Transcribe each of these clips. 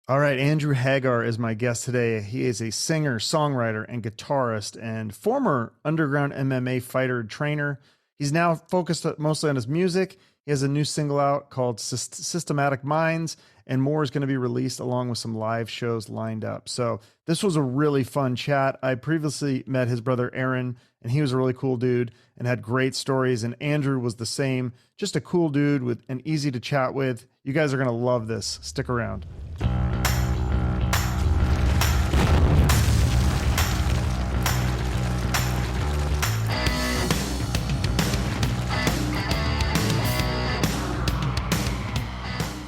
All right, Andrew Hagar is my guest today. He is a singer, songwriter, and guitarist, and former underground MMA fighter and trainer. He's now focused mostly on his music. He has a new single out called Systematic Minds, and more is going to be released along with some live shows lined up. So, this was a really fun chat. I previously met his brother Aaron, and he was a really cool dude and had great stories. And Andrew was the same, just a cool dude and easy to chat with. You guys are going to love this. Stick around.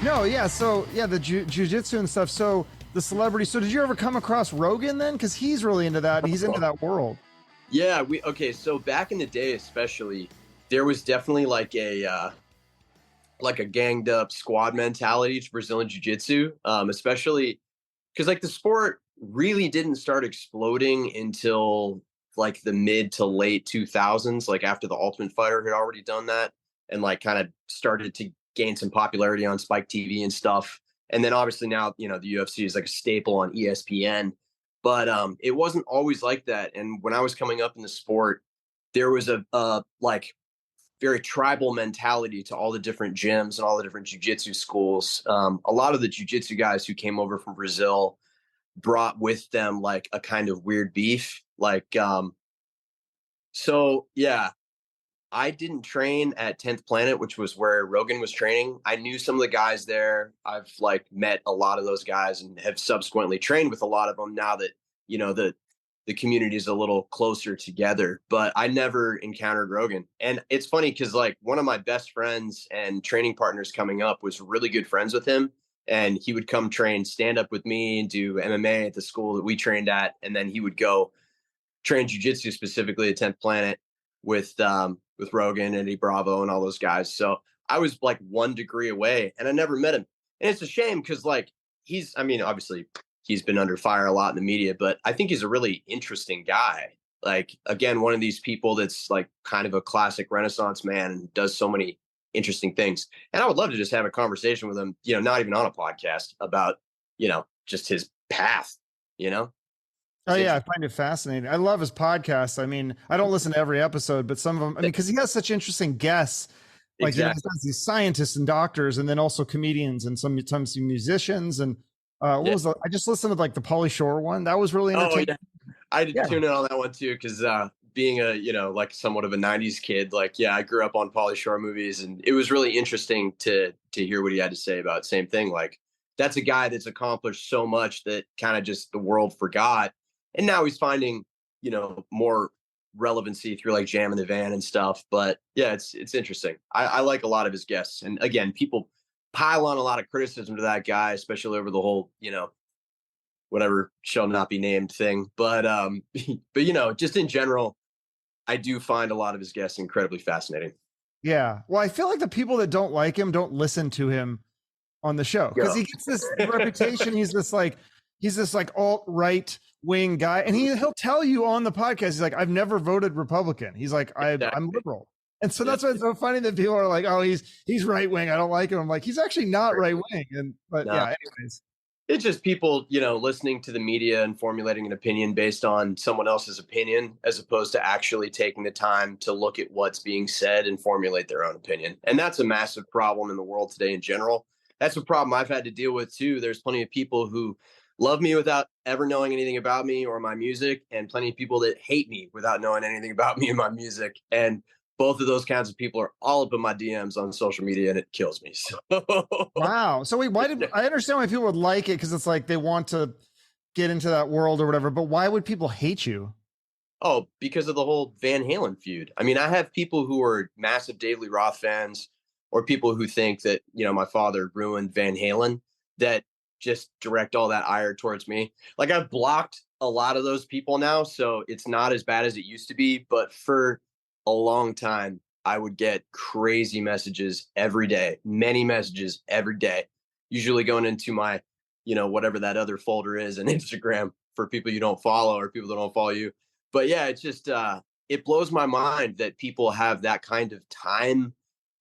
No, yeah. So yeah, the jujitsu and stuff. So the celebrity. So did you ever come across Rogan then? Because he's really into that. And he's into that world. Yeah, okay, so back in the day especially, there was definitely like a ganged up squad mentality to Brazilian Jiu-Jitsu, especially because like the sport really didn't start exploding until like the mid to late 2000s, like after the Ultimate Fighter had already done that and like kind of started to gain some popularity on Spike TV and stuff. And then obviously now, the UFC is like a staple on ESPN, but it wasn't always like that. And when I was coming up in the sport, there was a like very tribal mentality to all the different gyms and all the different jujitsu schools. A lot of the jujitsu guys who came over from Brazil brought with them like a kind of weird beef. So yeah, I didn't train at 10th Planet, which was where Rogan was training. I knew some of the guys there. I've like met a lot of those guys and have subsequently trained with a lot of them now that, the community is a little closer together, but I never encountered Rogan. And it's funny because like one of my best friends and training partners coming up was really good friends with him. And he would come train stand up with me and do MMA at the school that we trained at. And then he would go train jujitsu specifically at 10th Planet with Rogan and Eddie Bravo and all those guys. So I was like 1 degree away and I never met him. And it's a shame because like obviously he's been under fire a lot in the media, but I think he's a really interesting guy. Like again, one of these people that's like kind of a classic Renaissance man and does so many interesting things. And I would love to just have a conversation with him, not even on a podcast about, just his path, you know? Oh It's yeah, I interesting. find it fascinating. I love his podcast. I mean, I don't listen to every episode, but some of them. I mean, because he has such interesting guests. Like he Exactly. has these scientists and doctors, and then also comedians and sometimes musicians. And what Yeah. was I just listened to like the Pauly Shore one. That was really Oh entertaining. yeah. I had to Yeah, tune in on that one too because being a like somewhat of a '90s kid, like yeah, I grew up on Pauly Shore movies, and it was really interesting to hear what he had to say about same thing. Like that's a guy that's accomplished so much that kind of just the world forgot, and now he's finding more relevancy through like Jam in the Van and stuff. But yeah, it's interesting. I like a lot of his guests, and again, people pile on a lot of criticism to that guy, especially over the whole whatever shall not be named thing. But but just in general, I do find a lot of his guests incredibly fascinating. yeah. Well, I feel like the people that don't like him don't listen to him on the show because Yeah. he gets this reputation. He's this like alt right wing guy, and he'll tell you on the podcast. He's like, I've never voted Republican. He's like, I'm Exactly. liberal, and so Yeah. that's why it's so funny that people are like, oh, he's right wing. I don't like him. I'm like, he's actually not right wing. And but No, yeah, anyways, it's just people, listening to the media and formulating an opinion based on someone else's opinion, as opposed to actually taking the time to look at what's being said and formulate their own opinion. And that's a massive problem in the world today in general. That's a problem I've had to deal with too. There's plenty of people who love me without ever knowing anything about me or my music, and plenty of people that hate me without knowing anything about me and my music. And both of those kinds of people are all up in my DMs on social media, and it kills me. So wow. So wait, why did I understand why people would like it? Because it's like they want to get into that world or whatever. But why would people hate you? Oh, because of the whole Van Halen feud. I mean, I have people who are massive Dave Lee Roth fans or people who think that, my father ruined Van Halen that just direct all that ire towards me. Like I've blocked a lot of those people now, so it's not as bad as it used to be, but for a long time I would get crazy messages every day, many messages every day, usually going into my, whatever that other folder is in Instagram for people you don't follow or people that don't follow you. But yeah, it's just it blows my mind that people have that kind of time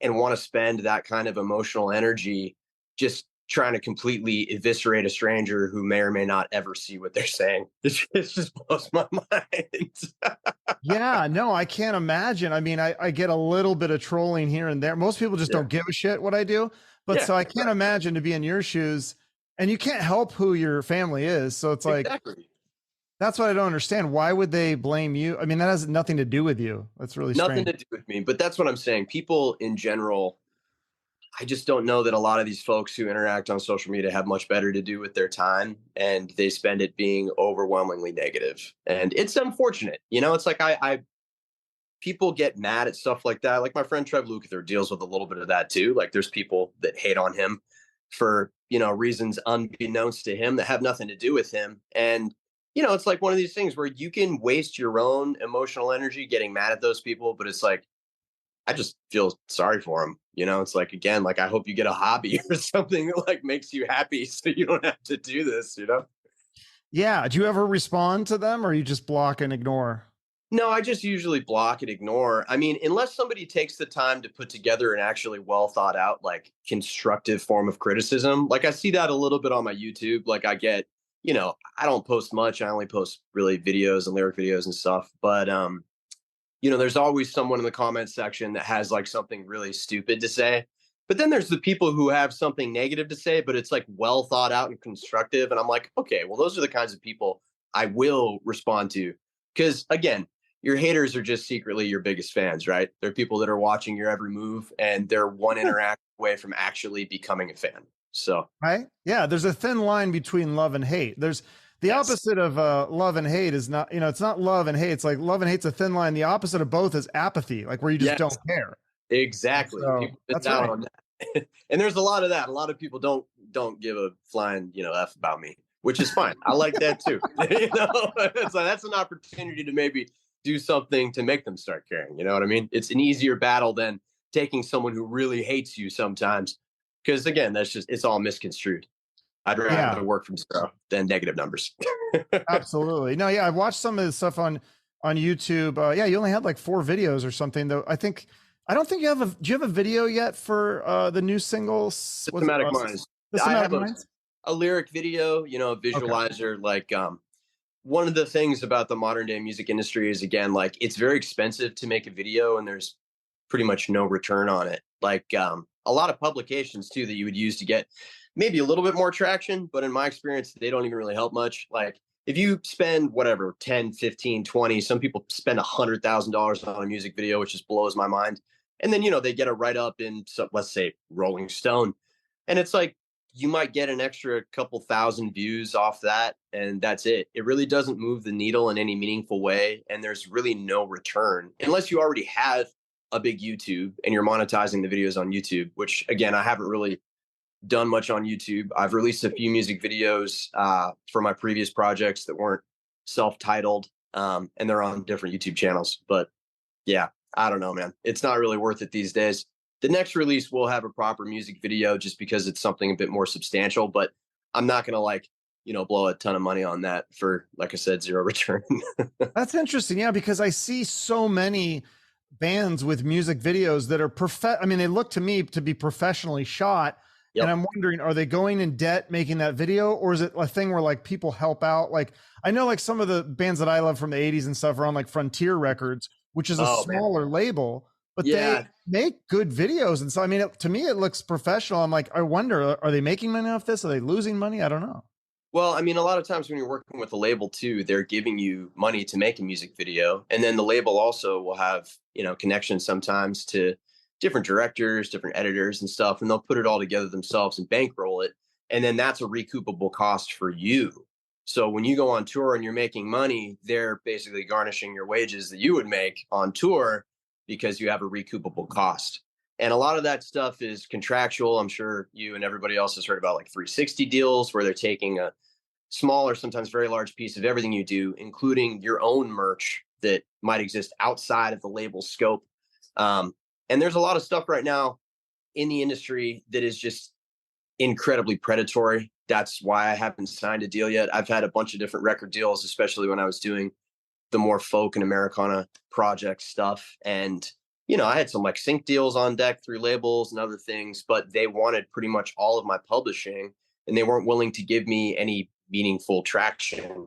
and want to spend that kind of emotional energy just trying to completely eviscerate a stranger who may or may not ever see what they're saying. It just blows my mind. Yeah, no, I can't imagine. I mean, I get a little bit of trolling here and there. Most people just Yeah. don't give a shit what I do. But Yeah. so I can't Right. imagine to be in your shoes, and you can't help who your family is. So it's like, Exactly. that's what I don't understand. Why would they blame you? I mean, that has nothing to do with you. That's really Nothing strange. to do with me, but that's what I'm saying. People in general, I just don't know that a lot of these folks who interact on social media have much better to do with their time, and they spend it being overwhelmingly negative. And it's unfortunate. It's like I people get mad at stuff like that. Like my friend Trev Lukather deals with a little bit of that too. Like there's people that hate on him for, reasons unbeknownst to him that have nothing to do with him. And, it's like one of these things where you can waste your own emotional energy getting mad at those people, but it's like, I just feel sorry for them. It's like, again, like I hope you get a hobby or something that like makes you happy so you don't have to do this. Yeah. Do you ever respond to them, or you just block and ignore? No, I just usually block and ignore. I mean, unless somebody takes the time to put together an actually well thought out, like constructive form of criticism. Like I see that a little bit on my YouTube. Like I get, I don't post much. I only post really videos and lyric videos and stuff. But there's always someone in the comment section that has like something really stupid to say. But then there's the people who have something negative to say, but it's like well thought out and constructive. And I'm like, okay, well, those are the kinds of people I will respond to. Because again, your haters are just secretly your biggest fans, right? They're people that are watching your every move and they're one interaction away from actually becoming a fan. So, Right? Yeah. There's a thin line between love and hate. There's the yes, opposite of love and hate is not, it's not love and hate. It's like love and hate's a thin line. The opposite of both is apathy, like where you just don't yes, care. And exactly. so People miss that's out right. on that. And there's a lot of that. A lot of people don't give a flying, F about me, which is fine. I like that too. So that's an opportunity to maybe do something to make them start caring. You know what I mean? It's an easier battle than taking someone who really hates you sometimes. Because again, it's all misconstrued. I'd Yeah, rather work from zero than negative numbers. absolutely. No, yeah, I watched some of the stuff on YouTube. Yeah, you only had like 4 videos or something though. I don't think you have do you have a video yet for the new single? Was it Systematic minds. I Systematic have Minds? a lyric video, a Okay. visualizer. Like one of the things about the modern day music industry is, again, like it's very expensive to make a video and there's pretty much no return on it. Like a lot of publications too that you would use to get maybe a little bit more traction, but in my experience they don't even really help much. Like if you spend whatever 10, 15, 20, some people spend $100,000 on a music video, which just blows my mind. And then they get a write up in, let's say, Rolling Stone, and it's like you might get an extra couple thousand views off that, and that's it. It really doesn't move the needle in any meaningful way, and there's really no return unless you already have a big YouTube and you're monetizing the videos on YouTube, which again, I haven't really done much on YouTube. I've released a few music videos for my previous projects that weren't self-titled, and they're on different YouTube channels. But yeah, I don't know, man. It's not really worth it these days. The next release will have a proper music video just because it's something a bit more substantial, but I'm not going to blow a ton of money on that for, like I said, zero return. That's interesting. Yeah, because I see so many bands with music videos that are I mean, they look to me to be professionally shot. And Yep. I'm wondering, are they going in debt making that video? Or is it a thing where like people help out? Like I know like some of the bands that I love from the 80s and stuff are on like Frontier Records, which is a Oh man. smaller label, but they Yeah. make good videos. And so, I mean, to me, it looks professional. I'm like, I wonder, are they making money off this? Are they losing money? I don't know. Well, I mean, a lot of times when you're working with a label too, they're giving you money to make a music video. And then the label also will have, connections sometimes to different directors, different editors and stuff, and they'll put it all together themselves and bankroll it. And then that's a recoupable cost for you. So when you go on tour and you're making money, they're basically garnishing your wages that you would make on tour because you have a recoupable cost. And a lot of that stuff is contractual. I'm sure you and everybody else has heard about like 360 deals where they're taking a small or sometimes very large piece of everything you do, including your own merch that might exist outside of the label scope. And there's a lot of stuff right now in the industry that is just incredibly predatory. That's why I haven't signed a deal yet. I've had a bunch of different record deals, especially when I was doing the more folk and Americana project stuff. And I had some like sync deals on deck through labels and other things, but they wanted pretty much all of my publishing and they weren't willing to give me any meaningful traction.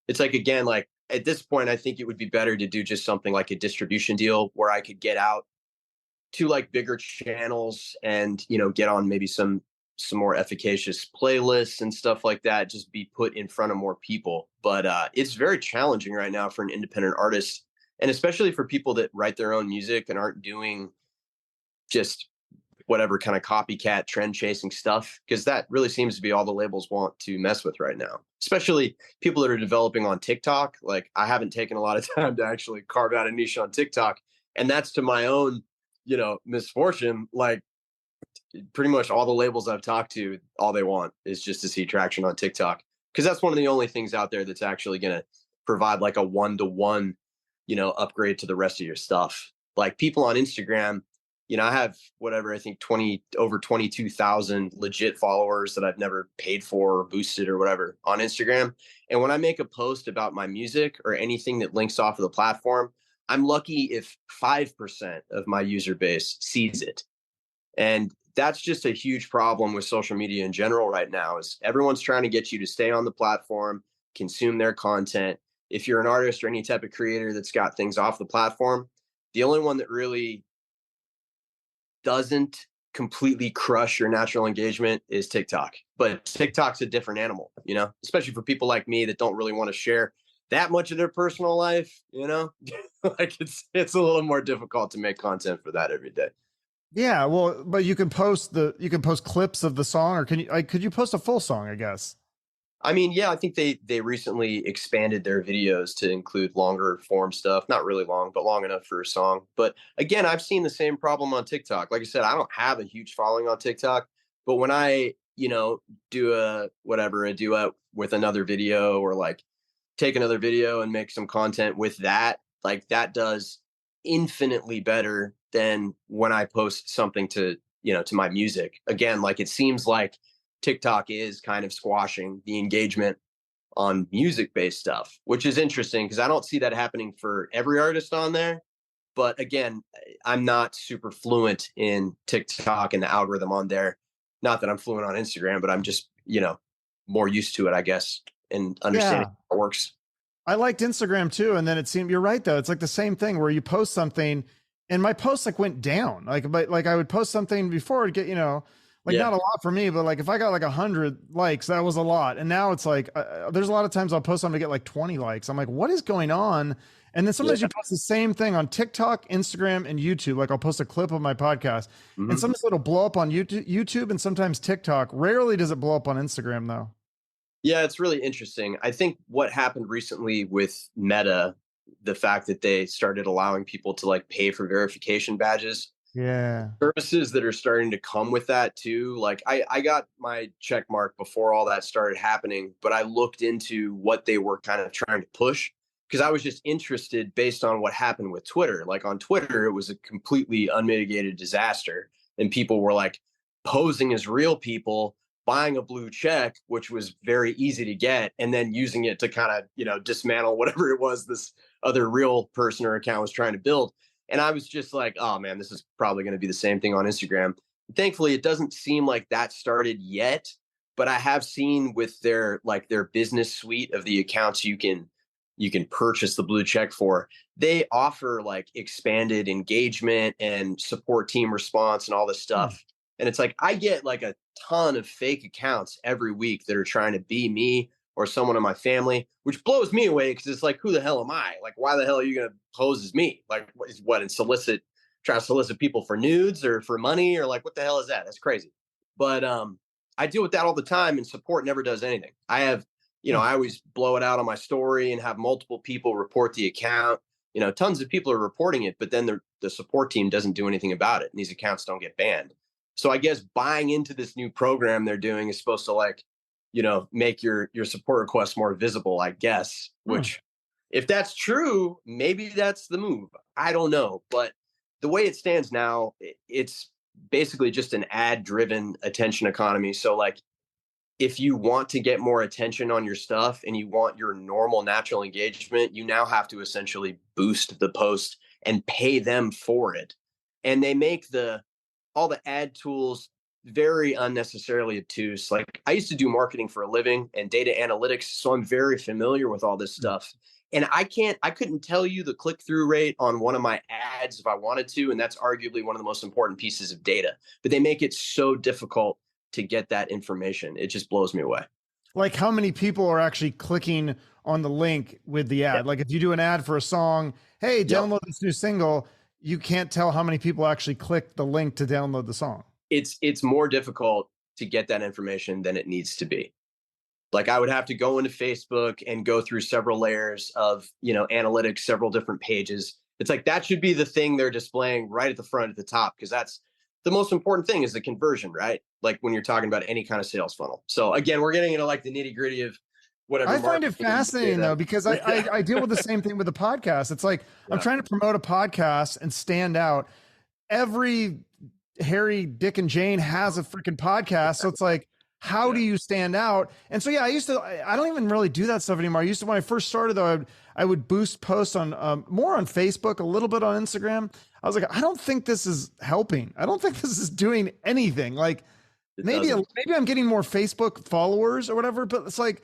It's like, again, like at this point, I think it would be better to do just something like a distribution deal where I could get out to like bigger channels and, get on maybe some more efficacious playlists and stuff like that, just be put in front of more people. But it's very challenging right now for an independent artist, and especially for people that write their own music and aren't doing just whatever kind of copycat trend chasing stuff, because that really seems to be all the labels want to mess with right now, especially people that are developing on TikTok. Like, I haven't taken a lot of time to actually carve out a niche on TikTok, and that's to my own misfortune. Like, pretty much all the labels I've talked to, all they want is just to see traction on TikTok, because that's one of the only things out there that's actually going to provide like a one-to-one, upgrade to the rest of your stuff. Like, people on Instagram, I have whatever, I think over 22,000 legit followers that I've never paid for or boosted or whatever on Instagram. And when I make a post about my music or anything that links off of the platform, I'm lucky if 5% of my user base sees it. And that's just a huge problem with social media in general right now, is everyone's trying to get you to stay on the platform, consume their content. If you're an artist or any type of creator that's got things off the platform, the only one that really doesn't completely crush your natural engagement is TikTok. But TikTok's a different animal, especially for people like me that don't really want to share that much of their personal life, like it's a little more difficult to make content for that every day. Yeah, well, but you can post clips of the song, or could you post a full song, I guess? I mean, yeah, I think they recently expanded their videos to include longer form stuff. Not really long, but long enough for a song. But again, I've seen the same problem on TikTok. Like I said, I don't have a huge following on TikTok, but when I, do a duet with another video, or like take another video and make some content with that, like that does infinitely better than when I post something to my music. Again, like, it seems like TikTok is kind of squashing the engagement on music based stuff, which is interesting because I don't see that happening for every artist on there. But again, I'm not super fluent in TikTok and the algorithm on there. Not that I'm fluent on Instagram, but I'm just, more used to it, I guess, and understanding Yeah. how it works. I liked Instagram too, and then it seemed, you're right though. It's like the same thing where you post something, and my posts like went down. Like I would post something before it'd get, like Yeah. not a lot for me, but like if I got like 100 likes, that was a lot. And now it's like there's a lot of times I'll post something to get like 20 likes. I'm like, what is going on? And then sometimes Yeah. you post the same thing on TikTok, Instagram, and YouTube. Like, I'll post a clip of my podcast, and Mhm. sometimes it'll blow up on YouTube, and sometimes TikTok. Rarely does it blow up on Instagram though. Yeah, it's really interesting. I think what happened recently with Meta, the fact that they started allowing people to like pay for verification badges, Yeah. services that are starting to come with that too. Like, I got my check mark before all that started happening, but I looked into what they were kind of trying to push because I was just interested based on what happened with Twitter. Like, on Twitter, it was a completely unmitigated disaster, and people were like posing as real people, buying a blue check, which was very easy to get, and then using it to kind of, dismantle whatever it was this other real person or account was trying to build. And I was just like, oh man, this is probably going to be the same thing on Instagram. Thankfully, it doesn't seem like that started yet, but I have seen with their business suite of the accounts you can purchase the blue check for. They offer like expanded engagement and support team response and all this Hmm. stuff. And it's like, I get like a ton of fake accounts every week that are trying to be me or someone in my family, which blows me away because it's like, who the hell am I? Like, why the hell are you going to pose as me? Like, and try to solicit people for nudes or for money, or like, what the hell is that? That's crazy. But I deal with that all the time, and support never does anything. I have, Huh. I always blow it out on my story and have multiple people report the account. Tons of people are reporting it, but then the support team doesn't do anything about it, and these accounts don't get banned. So I guess buying into this new program they're doing is supposed to like, make your support requests more visible, I guess, Hmm. which, if that's true, maybe that's the move. I don't know. But the way it stands now, it's basically just an ad driven attention economy. So, like, if you want to get more attention on your stuff and you want your normal natural engagement, you now have to essentially boost the post and pay them for it. And they make all the ad tools very unnecessarily obtuse. Like, I used to do marketing for a living and data analytics, so I'm very familiar with all this stuff. And I couldn't tell you the click through rate on one of my ads if I wanted to. And that's arguably one of the most important pieces of data. But they make it so difficult to get that information. It just blows me away. Like how many people are actually clicking on the link with the ad? Yep. Like if you do an ad for a song, hey, Yep. download this new single, you can't tell how many people actually click the link to download the song. It's more difficult to get that information than it needs to be. Like, I would have to go into Facebook and go through several layers of, analytics, several different pages. It's like, that should be the thing they're displaying right at the front at the top, because that's the most important thing, is the conversion, right? Like when you're talking about any kind of sales funnel. So again, we're getting into like the nitty gritty of whatever. I find it fascinating though, because I deal with the same thing with the podcast. It's like, I'm trying to promote a podcast and stand out. Every Harry, Dick, and Jane has a freaking podcast. So it's like, how do you stand out? And so, I don't even really do that stuff anymore. I used to, when I first started though, I would boost posts on more on Facebook, a little bit on Instagram. I was like, I don't think this is helping. I don't think this is doing anything. Like maybe I'm getting more Facebook followers or whatever, but it's like,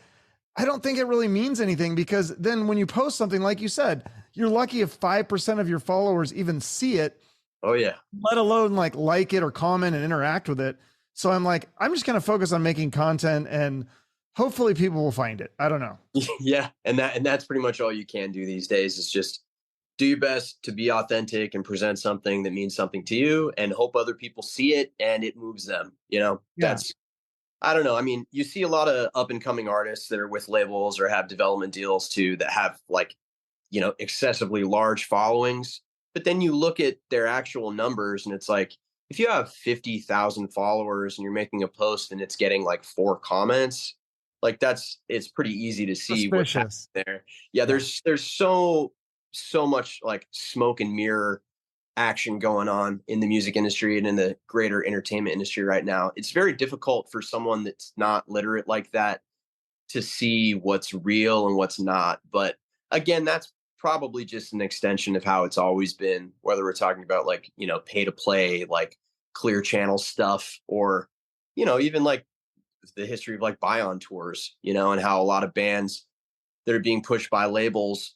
I don't think it really means anything, because then when you post something, like you said, you're lucky if 5% of your followers even see it. Oh yeah. Let alone like it or comment and interact with it. So I'm like, I'm just going to focus on making content and hopefully people will find it. I don't know. Yeah. And that's pretty much all you can do these days, is just do your best to be authentic and present something that means something to you, and hope other people see it and it moves them. That's, I don't know. I mean, you see a lot of up and coming artists that are with labels or have development deals too, that have like, excessively large followings. But then you look at their actual numbers and it's like, if you have 50,000 followers and you're making a post and it's getting like 4 comments, like it's pretty easy to see what's happening there. Yeah, there's so much like smoke and mirror action going on in the music industry and in the greater entertainment industry right now. It's very difficult for someone that's not literate like that to see what's real and what's not. But again, that's probably just an extension of how it's always been, whether we're talking about like, pay to play, like clear channel stuff, or, even like the history of like buy-on tours, and how a lot of bands that are being pushed by labels,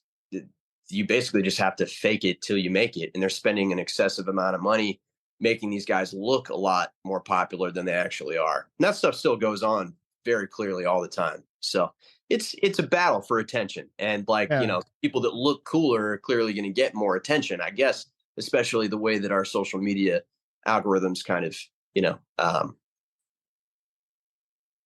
you basically just have to fake it till you make it. And they're spending an excessive amount of money making these guys look a lot more popular than they actually are. And that stuff still goes on very clearly all the time. So it's a battle for attention. And like, people that look cooler are clearly going to get more attention, I guess, especially the way that our social media algorithms kind of,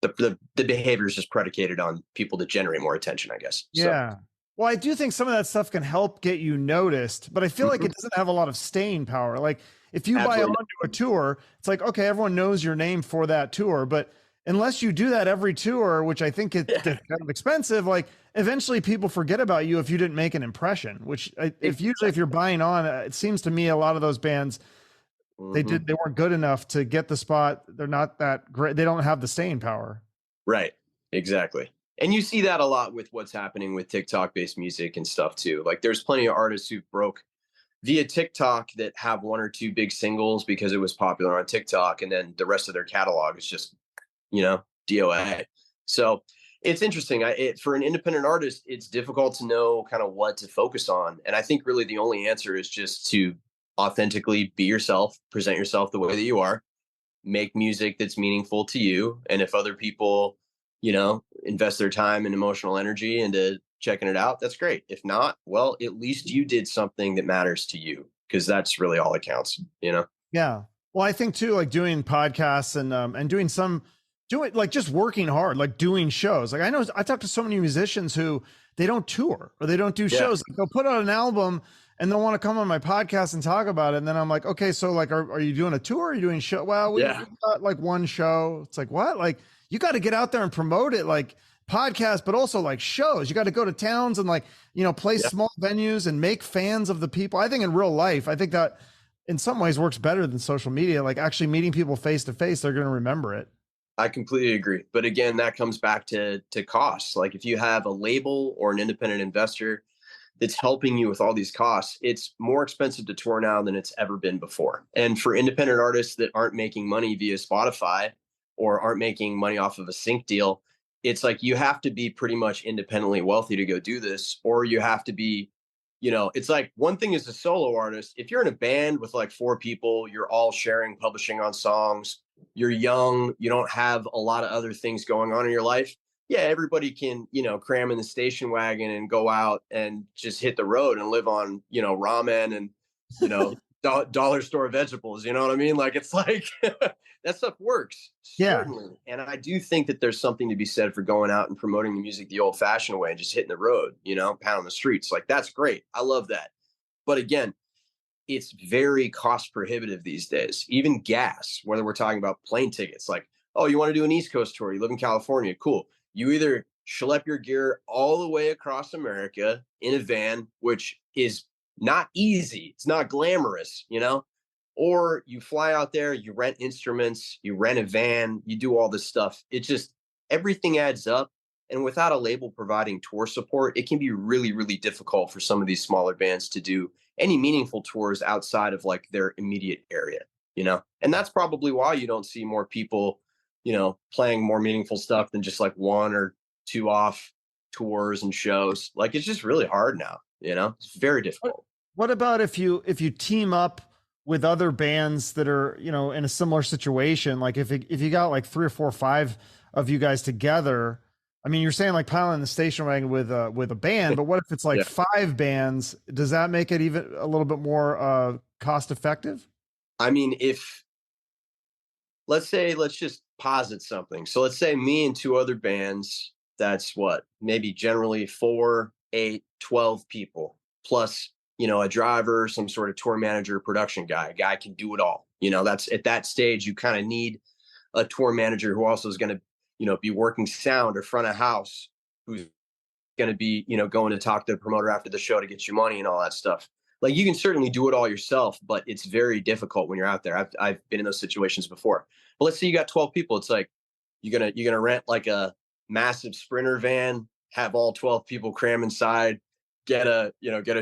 the behavior is just predicated on people that generate more attention, I guess. Yeah. So. Well, I do think some of that stuff can help get you noticed, but I feel like it doesn't have a lot of staying power. Like if you buy onto a tour, it's like, okay, everyone knows your name for that tour, but unless you do that every tour, which I think is kind of expensive, like eventually people forget about you if you didn't make an impression, which if you're buying on, it seems to me a lot of those bands, they weren't good enough to get the spot. They're not that great. They don't have the staying power. Right. Exactly. And you see that a lot with what's happening with TikTok based music and stuff too. Like there's plenty of artists who broke via TikTok that have 1 or 2 big singles because it was popular on TikTok. And then the rest of their catalog is just, DOA. So it's interesting. For an independent artist, it's difficult to know kind of what to focus on. And I think really the only answer is just to authentically be yourself, present yourself the way that you are, make music that's meaningful to you. And if other people, invest their time and emotional energy into checking it out, that's great. If not, well, at least you did something that matters to you, because that's really all that counts, Yeah. Well, I think too, like doing podcasts and doing like just working hard, like doing shows. Like I talk to so many musicians who they don't tour or they don't do shows. Like they'll put out an album and they'll want to come on my podcast and talk about it. And then I'm like, okay, so like, are you doing a tour? Are you doing show? Well, we've got like 1 show. It's like, what? Like you got to get out there and promote it, like podcasts, but also like shows. You got to go to towns and like, play small venues and make fans of the people. I think in real life, I think that in some ways works better than social media. Like actually meeting people face to face, they're going to remember it. I completely agree. But again, that comes back to costs. Like if you have a label or an independent investor that's helping you with all these costs. It's more expensive to tour now than it's ever been before. And for independent artists that aren't making money via Spotify or aren't making money off of a sync deal, it's like you have to be pretty much independently wealthy to go do this, or you have to be, it's like one thing is a solo artist. If you're in a band with like four people, you're all sharing publishing on songs, you're young, you don't have a lot of other things going on in your life. Yeah, everybody can, cram in the station wagon and go out and just hit the road and live on, ramen and, dollar store vegetables. You know what I mean? Like, it's like that stuff works, Yeah. certainly. And I do think that there's something to be said for going out and promoting the music the old fashioned way and just hitting the road, pounding the streets. Like, that's great. I love that. But again, it's very cost prohibitive these days. Even gas, whether we're talking about plane tickets, like, oh, you want to do an East Coast tour, you live in California, cool. You either schlep your gear all the way across America in a van, which is not easy, it's not glamorous, or you fly out there, you rent instruments, you rent a van, you do all this stuff. It just, everything adds up. And without a label providing tour support, it can be really, really difficult for some of these smaller bands to do any meaningful tours outside of like their immediate area. And that's probably why you don't see more people, playing more meaningful stuff than just like one or two off tours and shows. Like, it's just really hard now, it's very difficult. What about if you team up with other bands that are, in a similar situation? Like if you got like 3 or 4 or 5 of you guys together, I mean, you're saying like piling the station wagon with a band, but what if it's like Yeah. 5 bands? Does that make it even a little bit more cost effective? I mean, if let's just posit something. So let's say me and 2 other bands, that's what, maybe generally 4, 8, 12 people, plus, a driver, some sort of tour manager, production guy. A guy can do it all. That's at that stage, you kind of need a tour manager who also is going to, be working sound or front of house, who's going to be, going to talk to the promoter after the show to get you money and all that stuff. Like, you can certainly do it all yourself, but it's very difficult when you're out there. I've been in those situations before. But let's say you got 12 people. It's like you're gonna rent like a massive Sprinter van, have all 12 people cram inside, get a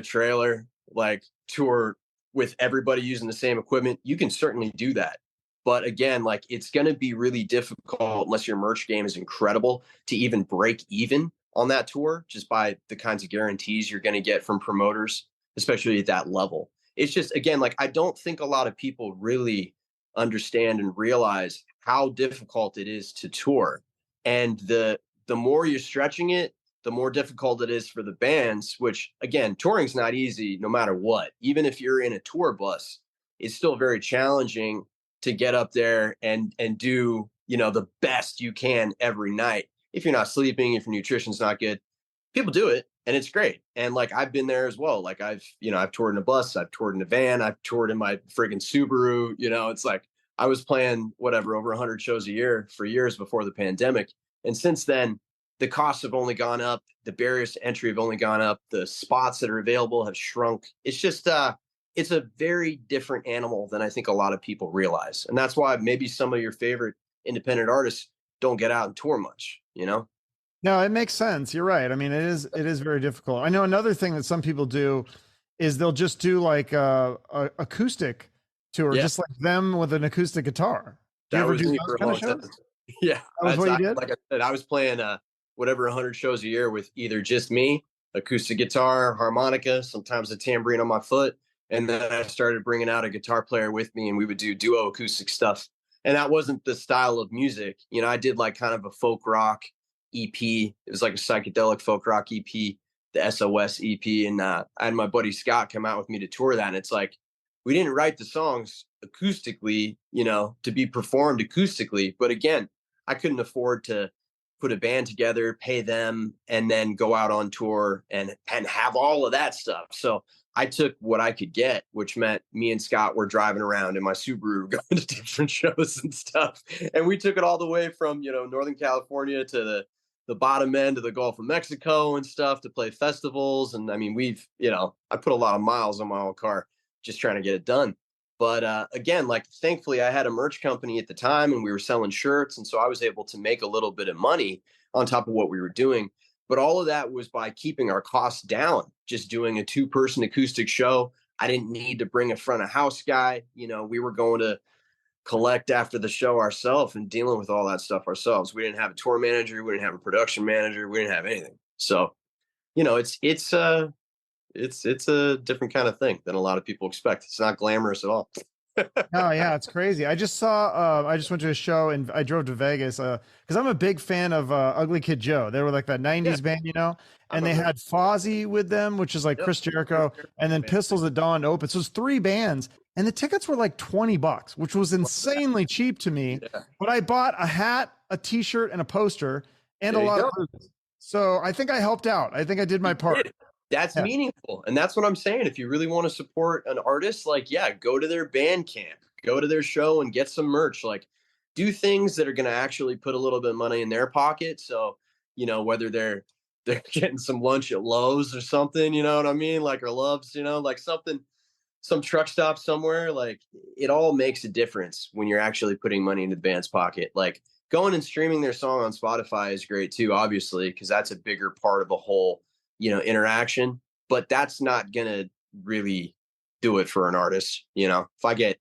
trailer, like tour with everybody using the same equipment. You can certainly do that. But again, like, it's going to be really difficult unless your merch game is incredible to even break even on that tour, just by the kinds of guarantees you're going to get from promoters, especially at that level. It's just, again, like, I don't think a lot of people really understand and realize how difficult it is to tour. And the more you're stretching it, the more difficult it is for the bands, which, again, touring's not easy no matter what. Even if you're in a tour bus, it's still very challenging to get up there and do, the best you can every night. If you're not sleeping, if your nutrition's not good, people do it and it's great. And like, I've been there as well. Like, I've toured in a bus, I've toured in a van, I've toured in my friggin' Subaru. It's like I was playing whatever over 100 shows a year for years before the pandemic. And since then, the costs have only gone up, the barriers to entry have only gone up, the spots that are available have shrunk. It's just it's a very different animal than I think a lot of people realize. And that's why maybe some of your favorite independent artists don't get out and tour much. No, it makes sense. You're right. I mean, it is very difficult. I know another thing that some people do is they'll just do like a acoustic tour, Yeah, just like them with an acoustic guitar. Do you that ever was do me those for a kind of long time. shows? Yeah, That was what you did? like I said, I was playing whatever 100 shows a year with either just me, acoustic guitar, harmonica, sometimes a tambourine on my foot, and then I started bringing out a guitar player with me, and we would do duo acoustic stuff. And that wasn't the style of music. I did like kind of a folk rock EP. It was like a psychedelic folk rock EP, the SOS EP, and I had my buddy Scott come out with me to tour that. And it's like, we didn't write the songs acoustically, to be performed acoustically. But again, I couldn't afford to put a band together, pay them, and then go out on tour and have all of that stuff. So I took what I could get, which meant me and Scott were driving around in my Subaru going to different shows and stuff. And we took it all the way from, Northern California to the bottom end of the Gulf of Mexico and stuff to play festivals. And I mean, I put a lot of miles on my old car just trying to get it done. But again, like, thankfully I had a merch company at the time and we were selling shirts. And so I was able to make a little bit of money on top of what we were doing. But all of that was by keeping our costs down, just doing a 2-person acoustic show. I didn't need to bring a front of house guy. We were going to collect after the show ourselves and dealing with all that stuff ourselves. We didn't have a tour manager, we didn't have a production manager, we didn't have anything. So, it's a different kind of thing than a lot of people expect. It's not glamorous at all. No, yeah, it's crazy. I just saw, I just went to a show and I drove to Vegas, because I'm a big fan of Ugly Kid Joe. They were like that Yeah, 90s band, I'm and a they big, had Fozzy with them, which is like yep, Chris Jericho, and then man. Pistols at Dawn to open. So it's 3 bands, and the tickets were like $20, which was insanely cheap to me. Yeah, But I bought a hat, a t-shirt, and a poster, and a there you lot of go. merch. So I think I helped out. I think I did my You part. did. That's Yeah. meaningful. And that's what I'm saying. If you really want to support an artist, like, yeah, go to their band camp, go to their show and get some merch. Like, do things that are going to actually put a little bit of money in their pocket. So, whether they're getting some lunch at Lowe's or something, you know what I mean? Like, or Love's, like something, some truck stop somewhere. Like, it all makes a difference when you're actually putting money in the band's pocket. Like, going and streaming their song on Spotify is great too, obviously, because that's a bigger part of the whole, interaction. But that's not gonna really do it for an artist. If I get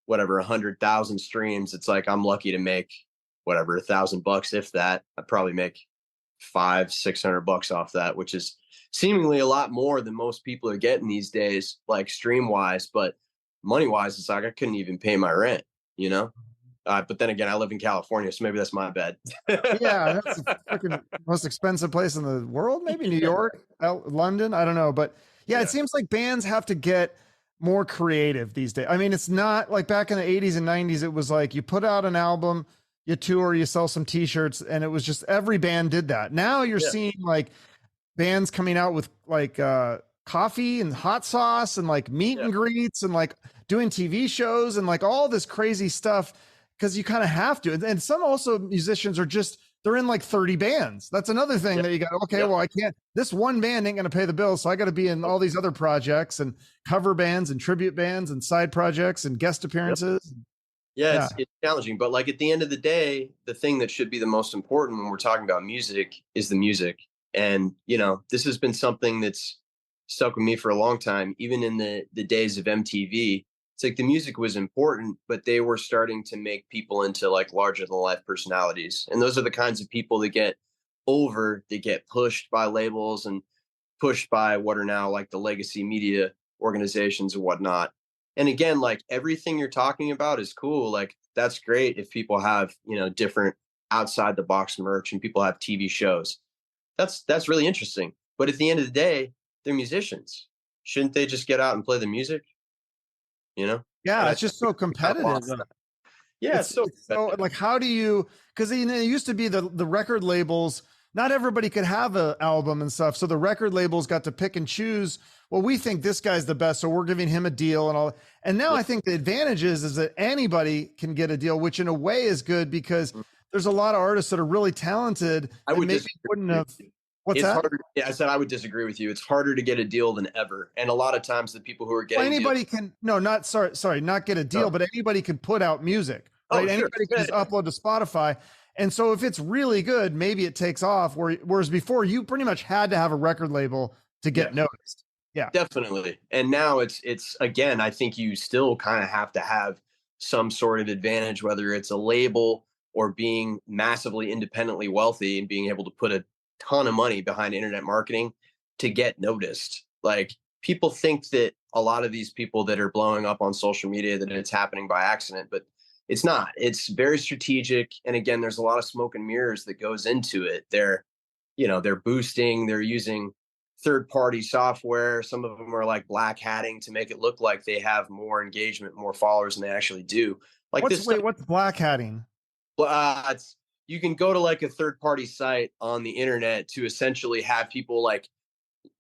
whatever 100,000 streams, it's like I'm lucky to make whatever $1,000, if that. I'd probably make 500-600 bucks off that, which is seemingly a lot more than most people are getting these days, like stream wise. But money wise, it's like I couldn't even pay my rent. You know. But then again, I live in California, so maybe that's my bad. Yeah, that's the freaking most expensive place in the world, maybe New York, London, I don't know. But yeah, it Yeah, seems like bands have to get more creative these days. I mean, it's not like back in the 80s and 90s, it was like you put out an album, you tour, you sell some t-shirts, and it was just every band did that. Now you're yeah, seeing like bands coming out with like coffee and hot sauce and like meet yeah, and greets and like doing TV shows and like all this crazy stuff because you kind of have to. And some also musicians are just they're in like 30 bands. That's another thing yeah, that you got. Okay, yeah, well, I can't. This one band ain't going to pay the bills, so I got to be in all these other projects and cover bands and tribute bands and side projects and guest yep. appearances. Yeah, Yeah, it's challenging, but like at the end of the day, the thing that should be the most important when we're talking about music is the music. And this has been something that's stuck with me for a long time, even in the days of MTV. It's like the music was important, but they were starting to make people into like larger than life personalities. And those are the kinds of people that get pushed by labels and pushed by what are now like the legacy media organizations and whatnot. And again, like everything you're talking about is cool. Like that's great if people have, different outside the box merch and people have TV shows. That's really interesting. But at the end of the day, they're musicians. Shouldn't they just get out and play the music? You know? And yeah, I it's think just we so kind of competitive. lost that. Yeah, it's so It's so competitive. like how do you because it used to be the record labels not everybody could have an album and stuff so the record labels got to pick and choose well we think this guy's the best so we're giving him a deal and all and now Yeah. I think the advantage is that anybody can get a deal which in a way is good because there's a lot of artists that are really talented I that would maybe disagree wouldn't with have you. what's It's that. harder. Yeah, I said I would disagree with you. It's harder to get a deal than ever. And a lot of times the people who are Well, getting deals. anybody can no, not sorry, not get a deal, No. but anybody can put out music, Oh, right? sure. Anybody can Yeah, just yeah, upload to Spotify. And so if it's really good, maybe it takes off. Whereas before you pretty much had to have a record label to yeah, get noticed. Yeah. definitely. And now it's again, I think you still kind of have to have some sort of advantage, whether it's a label or being massively independently wealthy and being able to put a ton of money behind internet marketing to get noticed. Like people think that a lot of these people that are blowing up on social media that it's happening by accident, but it's not. It's very strategic. And again, there's a lot of smoke and mirrors that goes into it. They're boosting, they're using third party software. Some of them are like Blackhatting to make it look like they have more engagement, more followers than they actually do. Like this stuff, What's black hatting? you can go to like a third party site on the internet to essentially have people like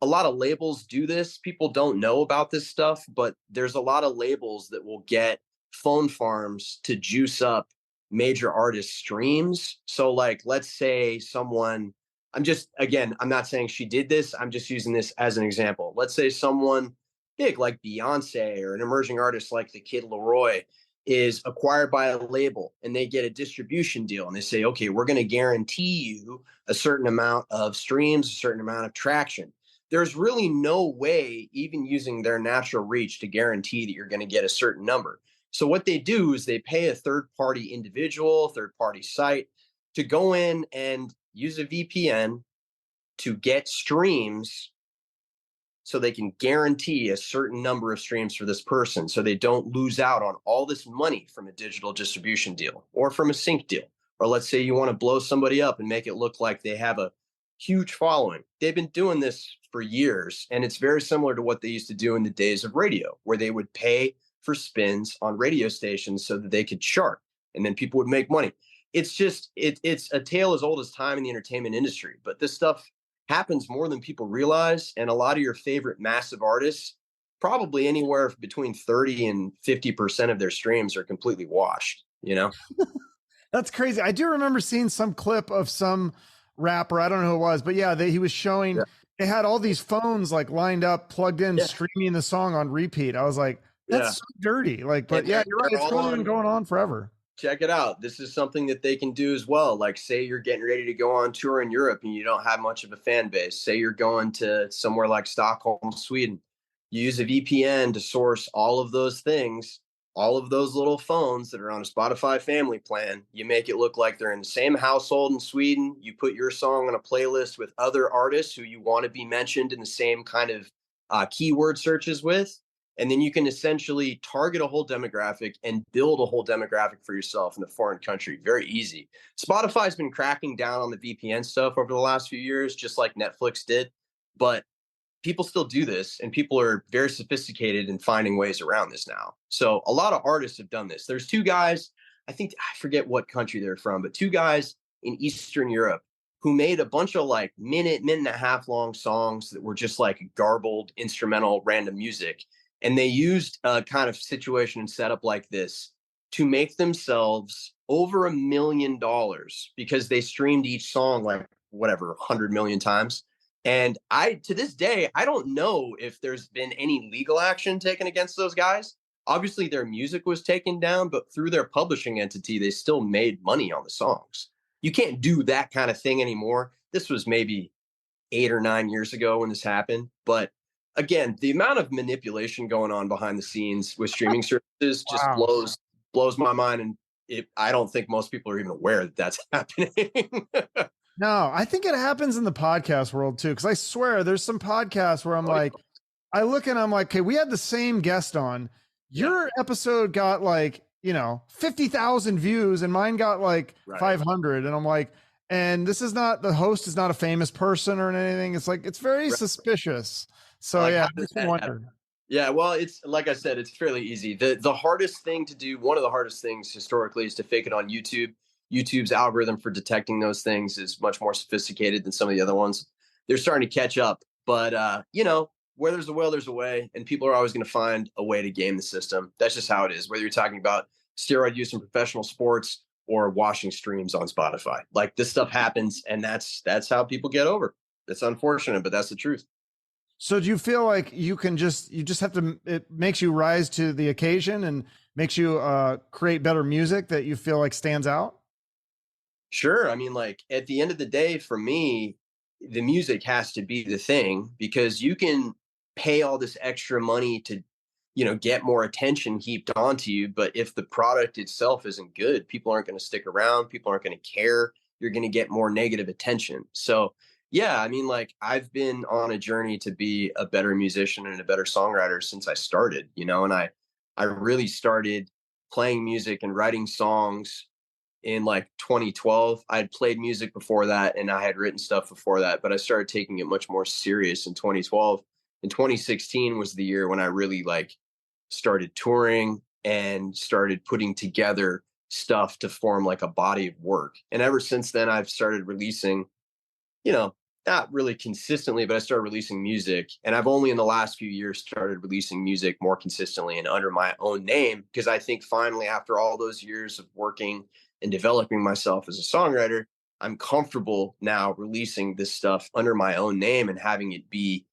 a lot of labels do this. People don't know about this stuff, but there's a lot of labels that will get phone farms to juice up major artist streams. So, like, let's say I'm not saying she did this. I'm just using this as an example. Let's say someone big like Beyonce or an emerging artist like the Kid Leroy is acquired by a label and they get a distribution deal and they say, okay, we're going to guarantee you a certain amount of streams, a certain amount of traction. There's really no way, even using their natural reach, to guarantee that you're going to get a certain number. So what they do is they pay a third party individual, third party site to go in and use a VPN to get streams so they can guarantee a certain number of streams for this person so they don't lose out on all this money from a digital distribution deal or from a sync deal. Or let's say you want to blow somebody up and make it look like they have a huge following. They've been doing this for years, and it's very similar to what they used to do in the days of radio, where they would pay for spins on radio stations so that they could chart and then people would make money. It's just it's a tale as old as time in the entertainment industry, but this stuff happens more than people realize. And a lot of your favorite massive artists, probably anywhere between 30 and 50% of their streams are completely washed, you know? That's crazy. I do remember seeing some clip of some rapper. I don't know who it was, but yeah, he was showing, Yeah. they had all these phones like lined up, plugged in, Yeah. streaming the song on repeat. I was like, that's Yeah. so dirty. Like, but And yeah, you're right. they're It's all probably been on. going on forever. Check it out. This is something that they can do as well. Like, say you're getting ready to go on tour in Europe and you don't have much of a fan base. Say you're going to somewhere like Stockholm, Sweden. You use a VPN to source all of those things, all of those little phones that are on a Spotify family plan. You make it look like they're in the same household in Sweden. You put your song on a playlist with other artists who you want to be mentioned in the same kind of keyword searches with. And then you can essentially target a whole demographic and build a whole demographic for yourself in a foreign country. Very easy. Spotify's been cracking down on the VPN stuff over the last few years, just like Netflix did. But people still do this, and people are very sophisticated in finding ways around this now. So a lot of artists have done this. There's two guys, I think, I forget what country they're from, but two guys in Eastern Europe who made a bunch of like minute and a half long songs that were just like garbled instrumental random music. And they used a kind of situation and setup like this to make themselves over $1 million because they streamed each song like whatever 100 million times. And to this day, I don't know if there's been any legal action taken against those guys. Obviously, their music was taken down, but through their publishing entity, they still made money on the songs. You can't do that kind of thing anymore. This was maybe 8 or 9 years ago when this happened. But again, the amount of manipulation going on behind the scenes with streaming services just Wow. blows my mind. And I don't think most people are even aware that that's happening. No, I think it happens in the podcast world too. Cause I swear there's some podcasts where I'm like, I look and I'm like, okay, we had the same guest on. Your episode got like, 50,000 views and mine got like 500. And I'm like, and this is not, the host is not a famous person or anything. It's like, it's very suspicious. So Like, yeah, how it does makes me that wonder. Yeah, well, it's like I said, it's fairly easy. The hardest thing to do, one of the hardest things historically, is to fake it on YouTube. YouTube's algorithm for detecting those things is much more sophisticated than some of the other ones. They're starting to catch up, but where there's a will, there's a way, and people are always going to find a way to game the system. That's just how it is. Whether you're talking about steroid use in professional sports or watching streams on Spotify, like this stuff happens, and that's how people get over. It's unfortunate, but that's the truth. So do you feel like you just have to, it makes you rise to the occasion and makes you create better music that you feel like stands out? Sure. I mean, like at the end of the day, for me, the music has to be the thing because you can pay all this extra money to, get more attention heaped onto you. But if the product itself isn't good, people aren't going to stick around. People aren't going to care. You're going to get more negative attention. So, yeah, I mean, like I've been on a journey to be a better musician and a better songwriter since I started, and I really started playing music and writing songs in like 2012. I had played music before that and I had written stuff before that, but I started taking it much more serious in 2012. And 2016 was the year when I really like started touring and started putting together stuff to form like a body of work. And ever since then, I've started releasing, not really consistently, but I started releasing music. And I've only in the last few years started releasing music more consistently and under my own name, because I think finally, after all those years of working and developing myself as a songwriter, I'm comfortable now releasing this stuff under my own name and having it be,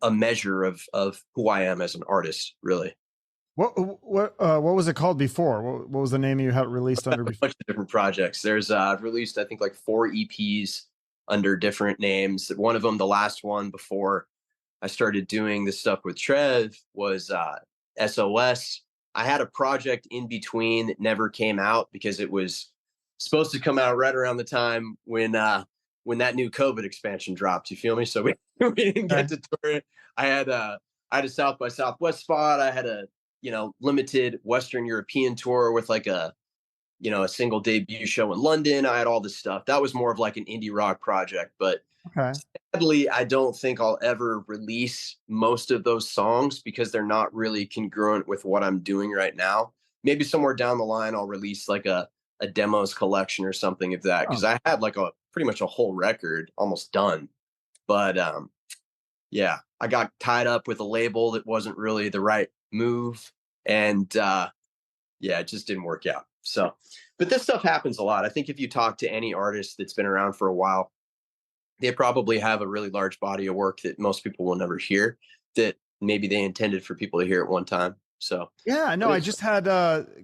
a measure of who I am as an artist, really. What was it called before? What was the name you had released under A before? bunch of different projects. There's I've released I think like 4 EPs under different names. One of them, the last one before I started doing this stuff with Trev, was SOS. I had a project in between that never came out because it was supposed to come out right around the time when that new COVID expansion dropped. You feel me? So we didn't Okay. get to tour it. I had a South by Southwest spot. I had a limited Western European tour with like a single debut show in London. I had all this stuff. That was more of like an indie rock project, but Okay. sadly, I don't think I'll ever release most of those songs because they're not really congruent with what I'm doing right now. Maybe somewhere down the line, I'll release like a demos collection or something of that because Oh, I had like a pretty much a whole record almost done. But yeah, I got tied up with a label that wasn't really the right move. And yeah, it just didn't work out. So, but this stuff happens a lot. I think if you talk to any artist that's been around for a while, they probably have a really large body of work that most people will never hear that maybe they intended for people to hear at one time. So, yeah, no, but I it's just had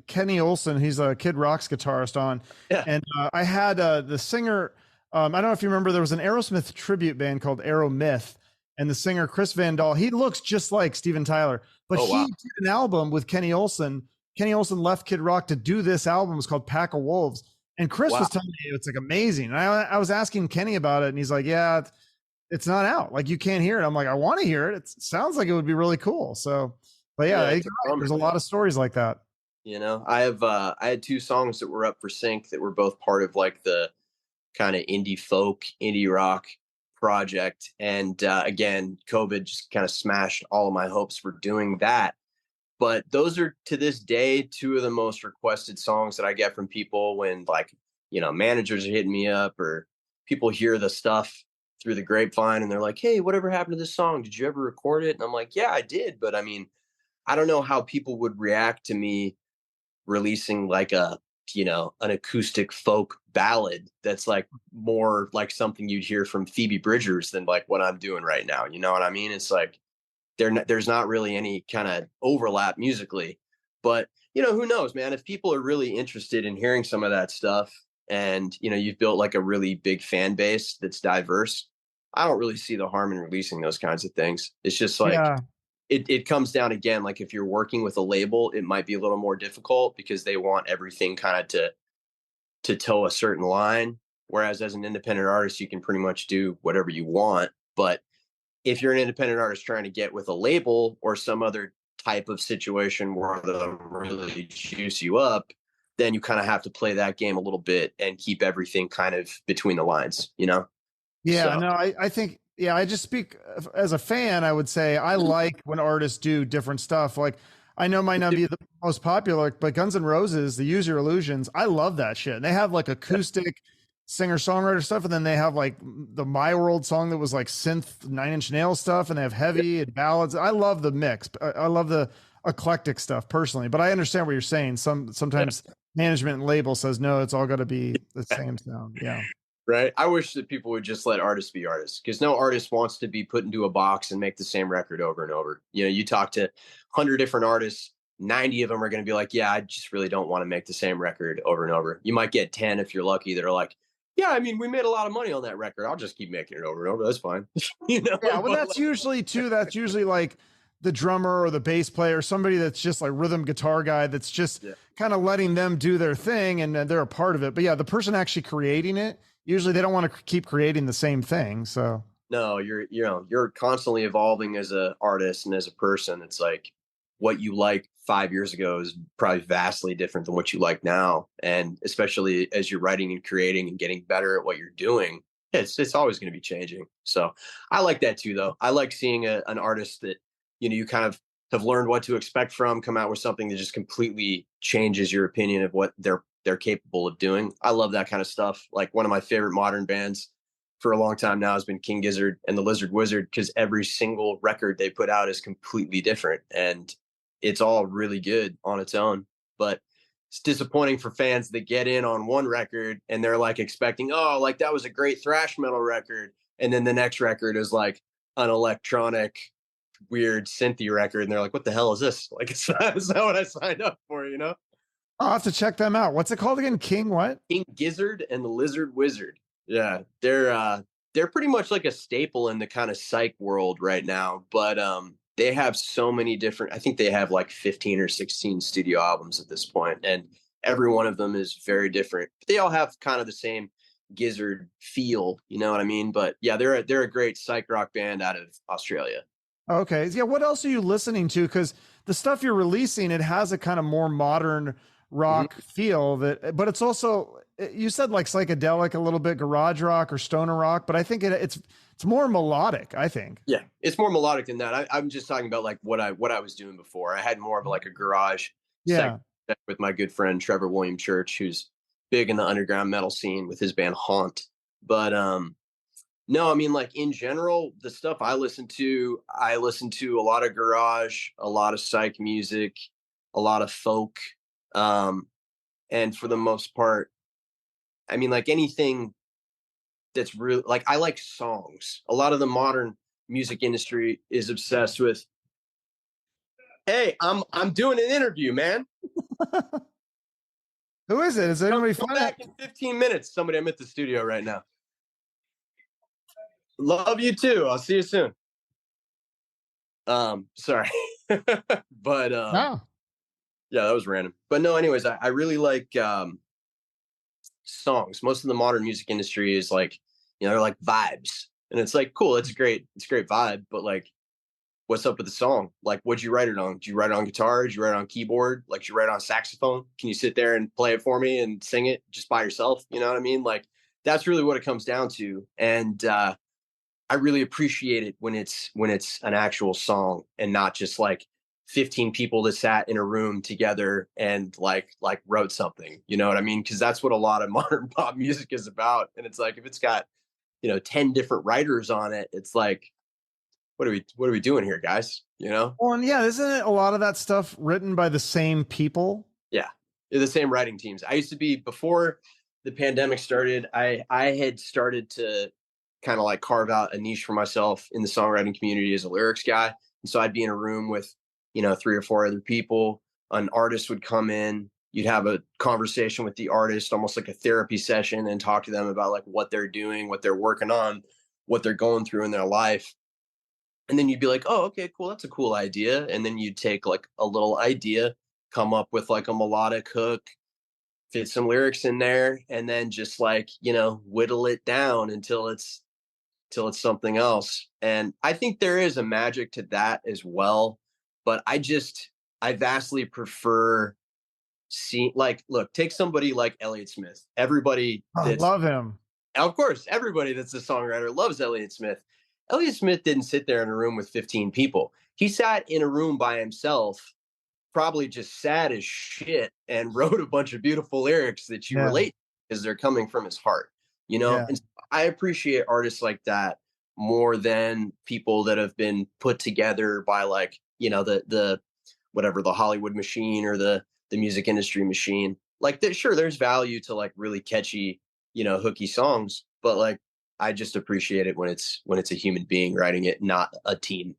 Kenny Olson. He's a Kid Rock's guitarist on, yeah. and I had the singer. I don't know if you remember, there was an Aerosmith tribute band called Aeromyth, and the singer Chris Van Dahl. He looks just like Steven Tyler, but Oh he wow. did an album with Kenny Olson. Kenny Olson left Kid Rock to do this album. It's called Pack of Wolves, and Chris Wow. was telling me it's like amazing. And I was asking Kenny about it, and he's like, "Yeah, it's not out. Like you can't hear it." I'm like, "I want to hear it. It sounds like it would be really cool." So, but yeah, Yeah, you're it's a right. bummer, There's a lot man. of stories like that. I had 2 songs that were up for sync that were both part of like the kind of indie folk, indie rock project. And again, COVID just kind of smashed all of my hopes for doing that. But those are to this day 2 of the most requested songs that I get from people when like, managers are hitting me up or people hear the stuff through the grapevine and they're like, "Hey, whatever happened to this song? Did you ever record it?" And I'm like, "Yeah, I did." But I mean, I don't know how people would react to me releasing like an acoustic folk ballad that's like more like something you'd hear from Phoebe Bridgers than like what I'm doing right now. You know what I mean? It's like there's not really any kind of overlap musically. But who knows, man? If people are really interested in hearing some of that stuff, and you've built like a really big fan base that's diverse, I don't really see the harm in releasing those kinds of things. It's just like Yeah. it comes down again, like if you're working with a label, it might be a little more difficult because they want everything kind of to toe a certain line. Whereas as an independent artist, you can pretty much do whatever you want. But if you're an independent artist trying to get with a label or some other type of situation where they'll really juice you up, then you kind of have to play that game a little bit and keep everything kind of between the lines. Yeah, So no, I think, yeah, I just speak as a fan. I would say I like when artists do different stuff. Like, I know might not be the most popular, but Guns N' Roses, the Use Your Illusions, I love that shit. And they have like acoustic singer songwriter stuff, and then they have like the My World song that was like synth Nine Inch Nails stuff, and they have heavy and ballads. I love the mix. I love the eclectic stuff personally, but I understand what you're saying. yeah. Sometimes management and label says no, it's all got to be the same sound. Yeah. Right. I wish that people would just let artists be artists because no artist wants to be put into a box and make the same record over and over. You talk to 100 different artists, 90 of them are going to be like, "Yeah, I just really don't want to make the same record over and over." You might get 10 if you're lucky that are like, "Yeah, I mean, we made a lot of money on that record. I'll just keep making it over and over. That's fine." Yeah, well, But that's like, usually too. That's usually like the drummer or the bass player, somebody that's just like rhythm guitar guy that's just yeah. kind of letting them do their thing and they're a part of it. But yeah, the person actually creating it, usually they don't want to keep creating the same thing. So No, you're constantly evolving as a artist and as a person. It's like what you like 5 years ago is probably vastly different than what you like now. And especially as you're writing and creating and getting better at what you're doing, it's always going to be changing. So I like that too, though. I like seeing an artist that you kind of have learned what to expect from come out with something that just completely changes your opinion of what they're capable of doing. I love that kind of stuff. Like one of my favorite modern bands for a long time now has been King Gizzard and the Lizard Wizard because every single record they put out is completely different and it's all really good on its own. But it's disappointing for fans that get in on one record and they're like expecting, "Oh, like that was a great thrash metal record," and then the next record is like an electronic weird synthy record, and they're like, "What the hell is this?" Like, it's not what I signed up for, you know? I'll have to check them out. What's it called again? King what? King Gizzard and the Lizard Wizard. Yeah, they're pretty much like a staple in the kind of psych world right now. But they have so many different. I think they have like 15 or 16 studio albums at this point, and every one of them is very different. They all have kind of the same Gizzard feel, you know what I mean? But yeah, they're a great psych rock band out of Australia. Okay. Yeah. What else are you listening to? Because the stuff you're releasing, it has a kind of more modern rock Mhm. feel that, but it's also, you said like psychedelic, a little bit garage rock or stoner rock, but I think it's more melodic, I think. Yeah, it's more melodic than that. I'm just talking about like what I was doing before. I had more of like a garage psych Yeah. with my good friend Trevor William Church, who's big in the underground metal scene with his band Haunt. But no, I mean like in general, the stuff I listen to a lot of garage, a lot of psych music, a lot of folk. Um, and for the most part, I mean like anything that's really like I like songs. A lot of the modern music industry is obsessed with, "Hey, I'm doing an interview, man. Who is it? Is anybody Come find back it? in 15 minutes." Somebody, I'm at the studio right now. Love you too. I'll see you soon. Sorry. But No. yeah, that was random. But no, anyways, I really like songs. Most of the modern music industry is like, they're like vibes. And it's like, cool, it's a great vibe, but like what's up with the song? Like, what'd you write it on? Did you write it on guitar? Did you write it on keyboard? Like, did you write it on saxophone? Can you sit there and play it for me and sing it just by yourself? You know what I mean? Like, that's really what it comes down to. And I really appreciate it when it's an actual song and not just like 15 people that sat in a room together and like wrote something. You know what I mean? Because that's what a lot of modern pop music is about. And it's like if it's got 10 different writers on it, it's like what are we doing here, guys? Well, and yeah, isn't it a lot of that stuff written by the same people? Yeah, they're the same writing teams. I used to be before the pandemic started. I had started to kind of like carve out a niche for myself in the songwriting community as a lyrics guy, and so I'd be in a room with 3 or 4 other people. An artist would come in. You'd have a conversation with the artist, almost like a therapy session, and talk to them about like what they're doing, what they're working on, what they're going through in their life. And then you'd be like, "Oh, okay, cool. That's a cool idea." And then you'd take like a little idea, come up with like a melodic hook, fit some lyrics in there, and then just like, whittle it down until it's something else. And I think there is a magic to that as well. But I vastly prefer seeing like, look, take somebody like Elliott Smith. Everybody Oh, that's love him. Of course, everybody that's a songwriter loves Elliott Smith. Elliott Smith didn't sit there in a room with 15 people. He sat in a room by himself, probably just sad as shit, and wrote a bunch of beautiful lyrics that you Yeah. relate because they're coming from his heart, you know? Yeah. And I appreciate artists like that more than people that have been put together by like, the whatever, the Hollywood machine or the music industry machine. Like sure, there's value to like really catchy, hooky songs, but like I just appreciate it when it's a human being writing it, not a team.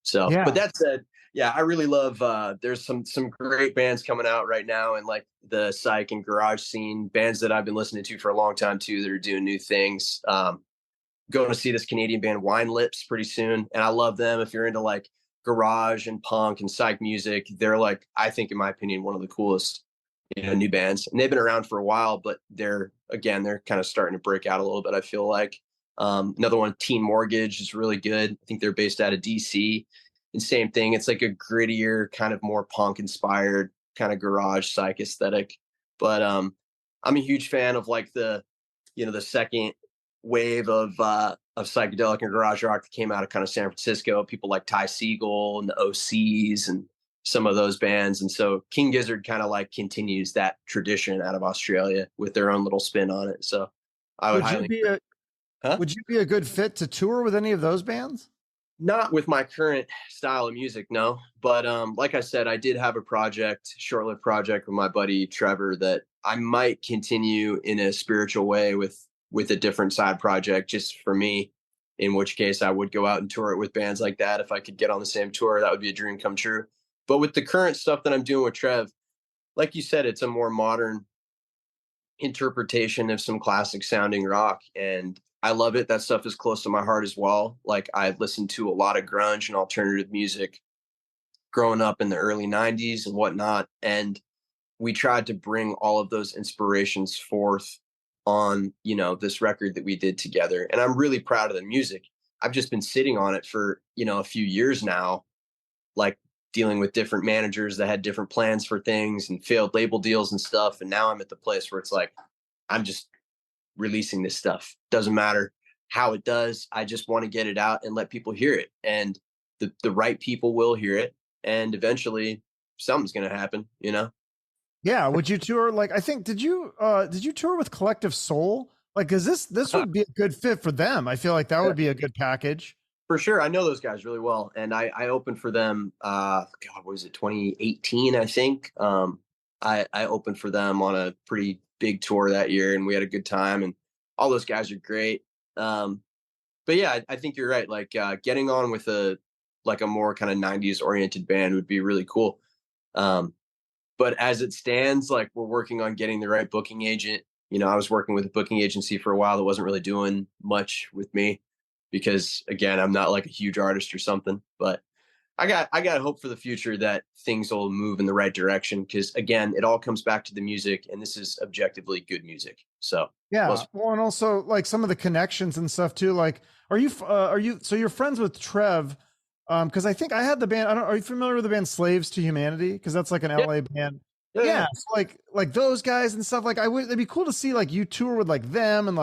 So, but Yeah. that said, yeah, I really love there's some great bands coming out right now in like the psych and garage scene, bands that I've been listening to for a long time too that are doing new things. Going to see this Canadian band Wine Lips pretty soon, and I love them. If you're into like garage and punk and psych music, they're like, I think in my opinion, one of the coolest new bands, and they've been around for a while, but they're kind of starting to break out a little bit. I feel like another one, Teen Mortgage, is really good. I think they're based out of DC, and same thing. It's like a grittier, kind of more punk inspired, kind of garage psych aesthetic. But I'm a huge fan of like the second wave of psychedelic and garage rock that came out of kind of San Francisco. People like Ty Segall and the OCs and some of those bands. And so King Gizzard kind of like continues that tradition out of Australia with their own little spin on it. So I would Would you highly, be a huh? would you be a good fit to tour with any of those bands? Not with my current style of music, no. But like I said, I did have a project, short-lived project with my buddy Trevor that I might continue in a spiritual way with a different side project just for me. in which case I would go out and tour it with bands like that. If I could get on the same tour, that would be a dream come true. But with the current stuff that I'm doing with Trev, like you said, it's a more modern interpretation of some classic sounding rock. And I love it. That stuff is close to my heart as well. Like I listened to a lot of grunge and alternative music growing up in the early 90s and whatnot. And we tried to bring all of those inspirations forth on, this record that we did together. And I'm really proud of the music. I've just been sitting on it for, a few years now, like dealing with different managers that had different plans for things and failed label deals and stuff. And now I'm at the place where it's like, I'm just releasing this stuff. Doesn't matter how it does. I just want to get it out and let people hear it. And the right people will hear it. And eventually something's going to happen. Yeah, would you tour like I think did you tour with Collective Soul? Like cuz this would be a good fit for them. I feel like that would be a good package. For sure. I know those guys really well. And I opened for them God, what was it, 2018, I think. I opened for them on a pretty big tour that year and we had a good time and all those guys are great. But yeah, I think you're right. Like getting on with a more kind of 90s oriented band would be really cool. But as it stands, like we're working on getting the right booking agent. I was working with a booking agency for a while that wasn't really doing much with me because again, I'm not like a huge artist or something, but I got hope for the future that things will move in the right direction. Cause again, it all comes back to the music and this is objectively good music. So Yeah. Well, and also like some of the connections and stuff too. Like, so you're friends with Trev? Cause I think I had the band, are you familiar with the band Slaves to Humanity? Cause that's like an yeah, LA band. yeah, Yeah. yeah, So like those guys and stuff. Like it'd be cool to see like you tour with like them and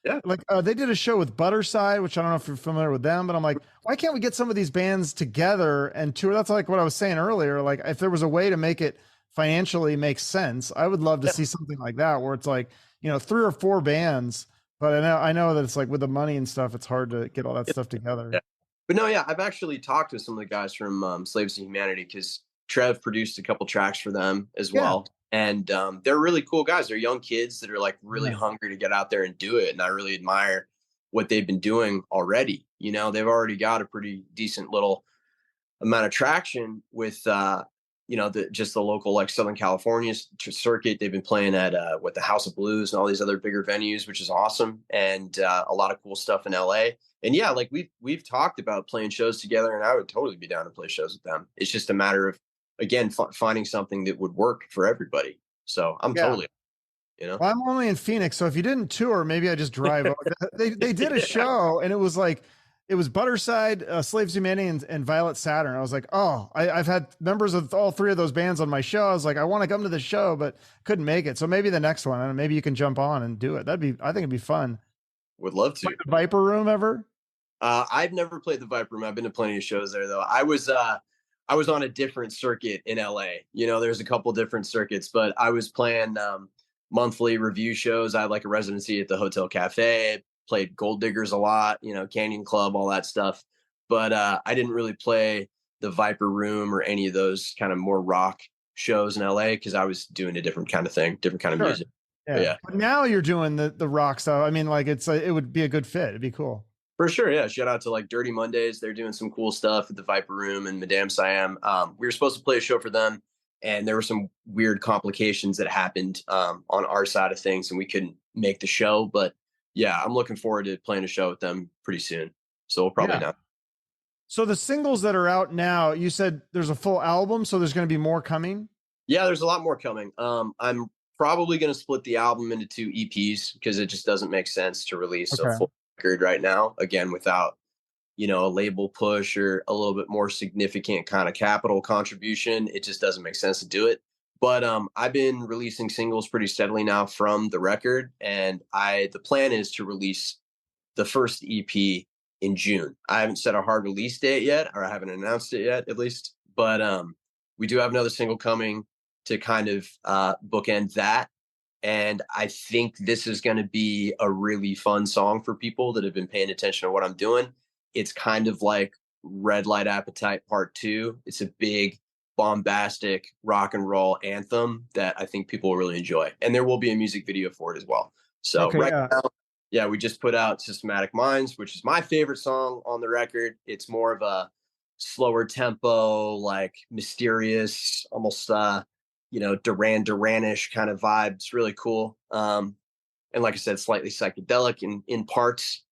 yeah. they did a show with Butterside, which I don't know if you're familiar with them, but I'm like, why can't we get some of these bands together and tour? That's like what I was saying earlier. Like if there was a way to make it financially make sense, I would love to Yeah. see something like that where it's like, 3 or 4 bands, but I know that it's like with the money and stuff, it's hard to get all that stuff Yeah. together. But no, yeah, I've actually talked to some of the guys from Slaves to Humanity because Trev produced a couple tracks for them as Yeah. well. And they're really cool guys. They're young kids that are like really Yeah. hungry to get out there and do it. And I really admire what they've been doing already. They've already got a pretty decent little amount of traction with the local like Southern California circuit. They've been playing at with the House of Blues and all these other bigger venues, which is awesome, and a lot of cool stuff in LA. And yeah, like we've talked about playing shows together, and I would totally be down to play shows with them. It's just a matter of again finding something that would work for everybody. So I'm Yeah. totally. Well, I'm only in Phoenix, so if you didn't tour, maybe I just drive over. They did a show, and it was like it was Butterside, Slaves to Humanity, and Violet Saturn. I was like, oh, I've had members of all 3 of those bands on my show. I was like, I want to come to the show, but couldn't make it. So maybe the next one, and maybe you can jump on and do it. I think it'd be fun. Would love Like to. the Viper Room ever? I've never played the Viper Room. I've been to plenty of shows there though. I was on a different circuit in LA. There's a couple different circuits, but I was playing monthly review shows. I had like a residency at the Hotel Cafe, played Gold Diggers a lot, Canyon Club, all that stuff. But I didn't really play the Viper Room or any of those kind of more rock shows in LA because I was doing a different kind of thing, different kind of Sure. music. But Yeah. yeah. But now you're doing the rock stuff. I mean, like it would be a good fit. It'd be cool. For sure, yeah. Shout out to like Dirty Mondays. They're doing some cool stuff at the Viper Room and Madame Siam. We were supposed to play a show for them, and there were some weird complications that happened on our side of things, and we couldn't make the show. But yeah, I'm looking forward to playing a show with them pretty soon. So we'll probably Yeah. not. So the singles that are out now, you said there's a full album, so there's going to be more coming. Yeah, there's a lot more coming. I'm probably going to split the album into 2 EPs because it just doesn't make sense to release a Okay. full record right now. Again, without a label push or a little bit more significant kind of capital contribution, it just doesn't make sense to do it. But I've been releasing singles pretty steadily now from the record, and the plan is to release the first EP in June. I haven't set a hard release date yet, or I haven't announced it yet, at least. But we do have another single coming to kind of bookend that. And I think this is going to be a really fun song for people that have been paying attention to what I'm doing. It's kind of like Red Light Appetite Part 2. It's a big, bombastic rock and roll anthem that I think people will really enjoy. And there will be a music video for it as well. So Okay. right Yeah. now, Yeah, we just put out Systematic Minds, which is my favorite song on the record. It's more of a slower tempo, like mysterious, almost Duran Duranish kind of vibe. It's really cool. And like I said, slightly psychedelic in parts.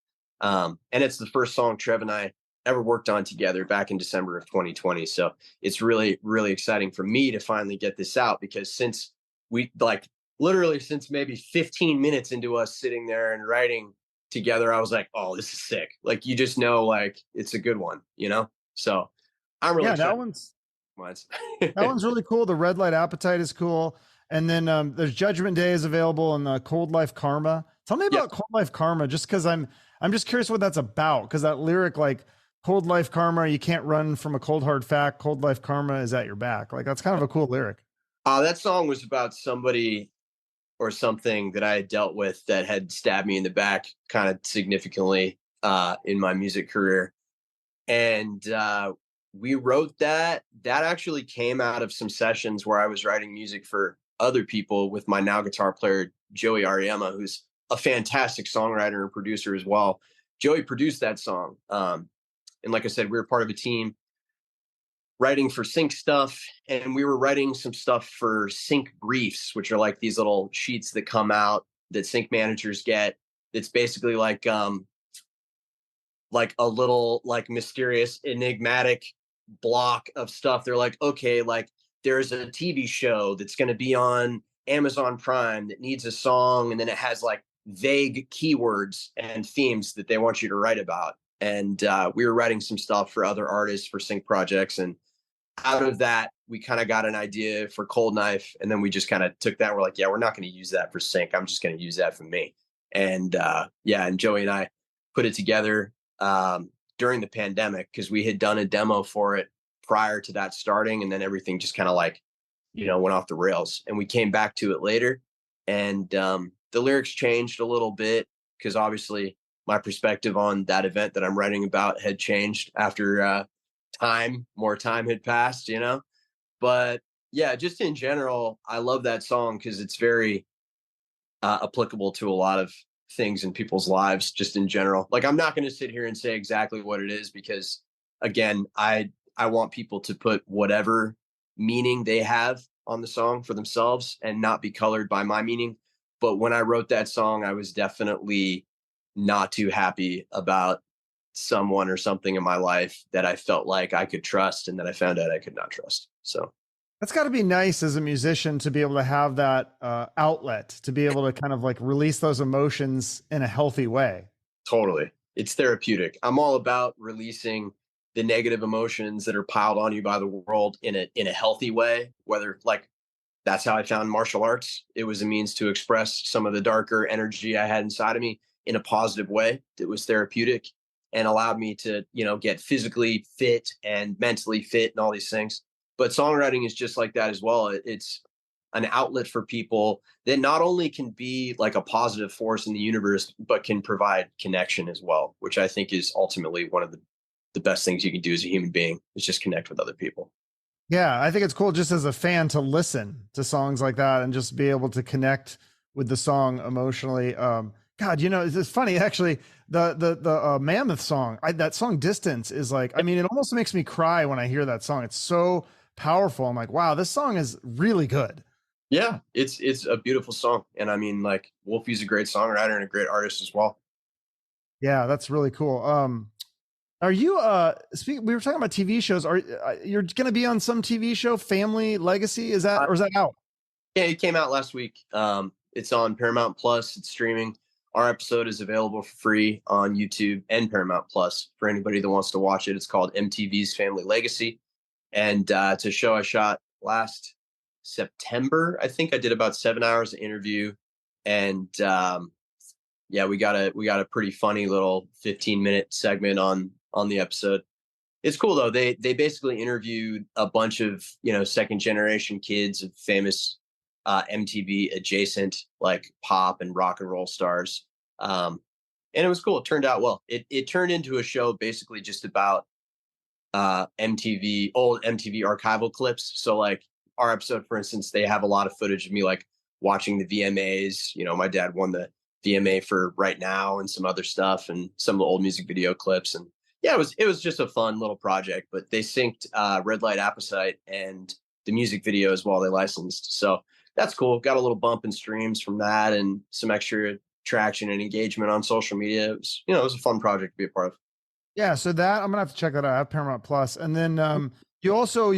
And it's the first song Trev and I ever worked on together back in December of 2020. So it's really, really exciting for me to finally get this out, because since we like literally since maybe 15 minutes into us sitting there and writing together, I was like, oh, this is sick. Like, you just know, like, it's a good one, you know? So I'm really Yeah, excited. Mine's. that one's really cool. The Red Light Appetite is cool. And then there's Judgment Day is available and Cold Life Karma. Tell me Yep. about Cold Life Karma, just because I'm just curious what that's about. Because that lyric, like Cold Life Karma, you can't run from a cold hard fact. Cold Life Karma is at your back. Like that's kind of a cool lyric. That song was about somebody or something that I had dealt with that had stabbed me in the back kind of significantly in my music career. And we wrote that. That actually came out of some sessions where I was writing music for other people with my now guitar player, Joey Ariema, who's a fantastic songwriter and producer as well. Joey produced that song. And like I said, we were part of a team writing for sync stuff, and we were writing some stuff for sync briefs, which are like these little sheets that come out that sync managers get. It's basically like a little like mysterious enigmatic block of stuff. They're like, okay, like there's a TV show that's going to be on Amazon Prime that needs a song, and then it has like vague keywords and themes that they want you to write about. And we were writing some stuff for other artists for sync projects, and out of that, we kind of got an idea for Cold Knife, and then we just kind of took that. We're like, yeah, we're not going to use that for sync. I'm just going to use that for me. And and Joey and I put it together during the pandemic, because we had done a demo for it prior to that starting, and then everything just kind of like went off the rails, and we came back to it later, and the lyrics changed a little bit, because obviously my perspective on that event that I'm writing about had changed after more time had passed, but yeah, just in general, I love that song because it's very applicable to a lot of things in people's lives, just in general. Like, I'm not going to sit here and say exactly what it is, because again, I want people to put whatever meaning they have on the song for themselves and not be colored by my meaning. But when I wrote that song, I was definitely not too happy about someone or something in my life that I felt like I could trust, and that I found out I could not trust. So That's got to be nice as a musician to be able to have that outlet, to be able to kind of like release those emotions in a healthy way. totally, it's therapeutic. I'm all about releasing the negative emotions that are piled on you by the world in a healthy way. Whether like that's how I found martial arts. It was a means to express some of the darker energy I had inside of me in a positive way that was therapeutic and allowed me to, get physically fit and mentally fit and all these things. But songwriting is just like that as well. It's an outlet for people that not only can be like a positive force in the universe, but can provide connection as well, which I think is ultimately one of the best things you can do as a human being, is just connect with other people. Yeah, I think it's cool just as a fan to listen to songs like that and just be able to connect with the song emotionally. God, it's funny actually. The Mammoth song, that song "Distance" is like, I mean, it almost makes me cry when I hear that song. It's so powerful. I'm like, wow, this song is really good. Yeah, it's a beautiful song, and I mean, like, Wolfie's a great songwriter and a great artist as well. Yeah, that's really cool. Are you we were talking about TV shows. Are you're going to be on some TV show, Family Legacy? Is that, or is that out? Yeah, it came out last week. It's on Paramount Plus. It's streaming. Our episode is available for free on YouTube and Paramount Plus for anybody that wants to watch it. It's called MTV's Family Legacy, and it's a show I shot last September. I think I did about 7 hours of interview, and yeah, we got a pretty funny little 15-minute segment on the episode. It's cool though. They basically interviewed a bunch of second generation kids of famous MTV adjacent like pop and rock and roll stars, and it was cool. It turned out well. It turned into a show basically just about old MTV archival clips. So like our episode, for instance, they have a lot of footage of me like watching the VMAs. My dad won the VMA for Right Now and some other stuff and some of the old music video clips. And yeah, it was just a fun little project. But they synced Red Light Appetite and the music videos while they licensed. So that's cool. Got a little bump in streams from that and some extra traction and engagement on social media. It was a fun project to be a part of. Yeah, so that I'm gonna have to check that out. I have Paramount Plus, and then you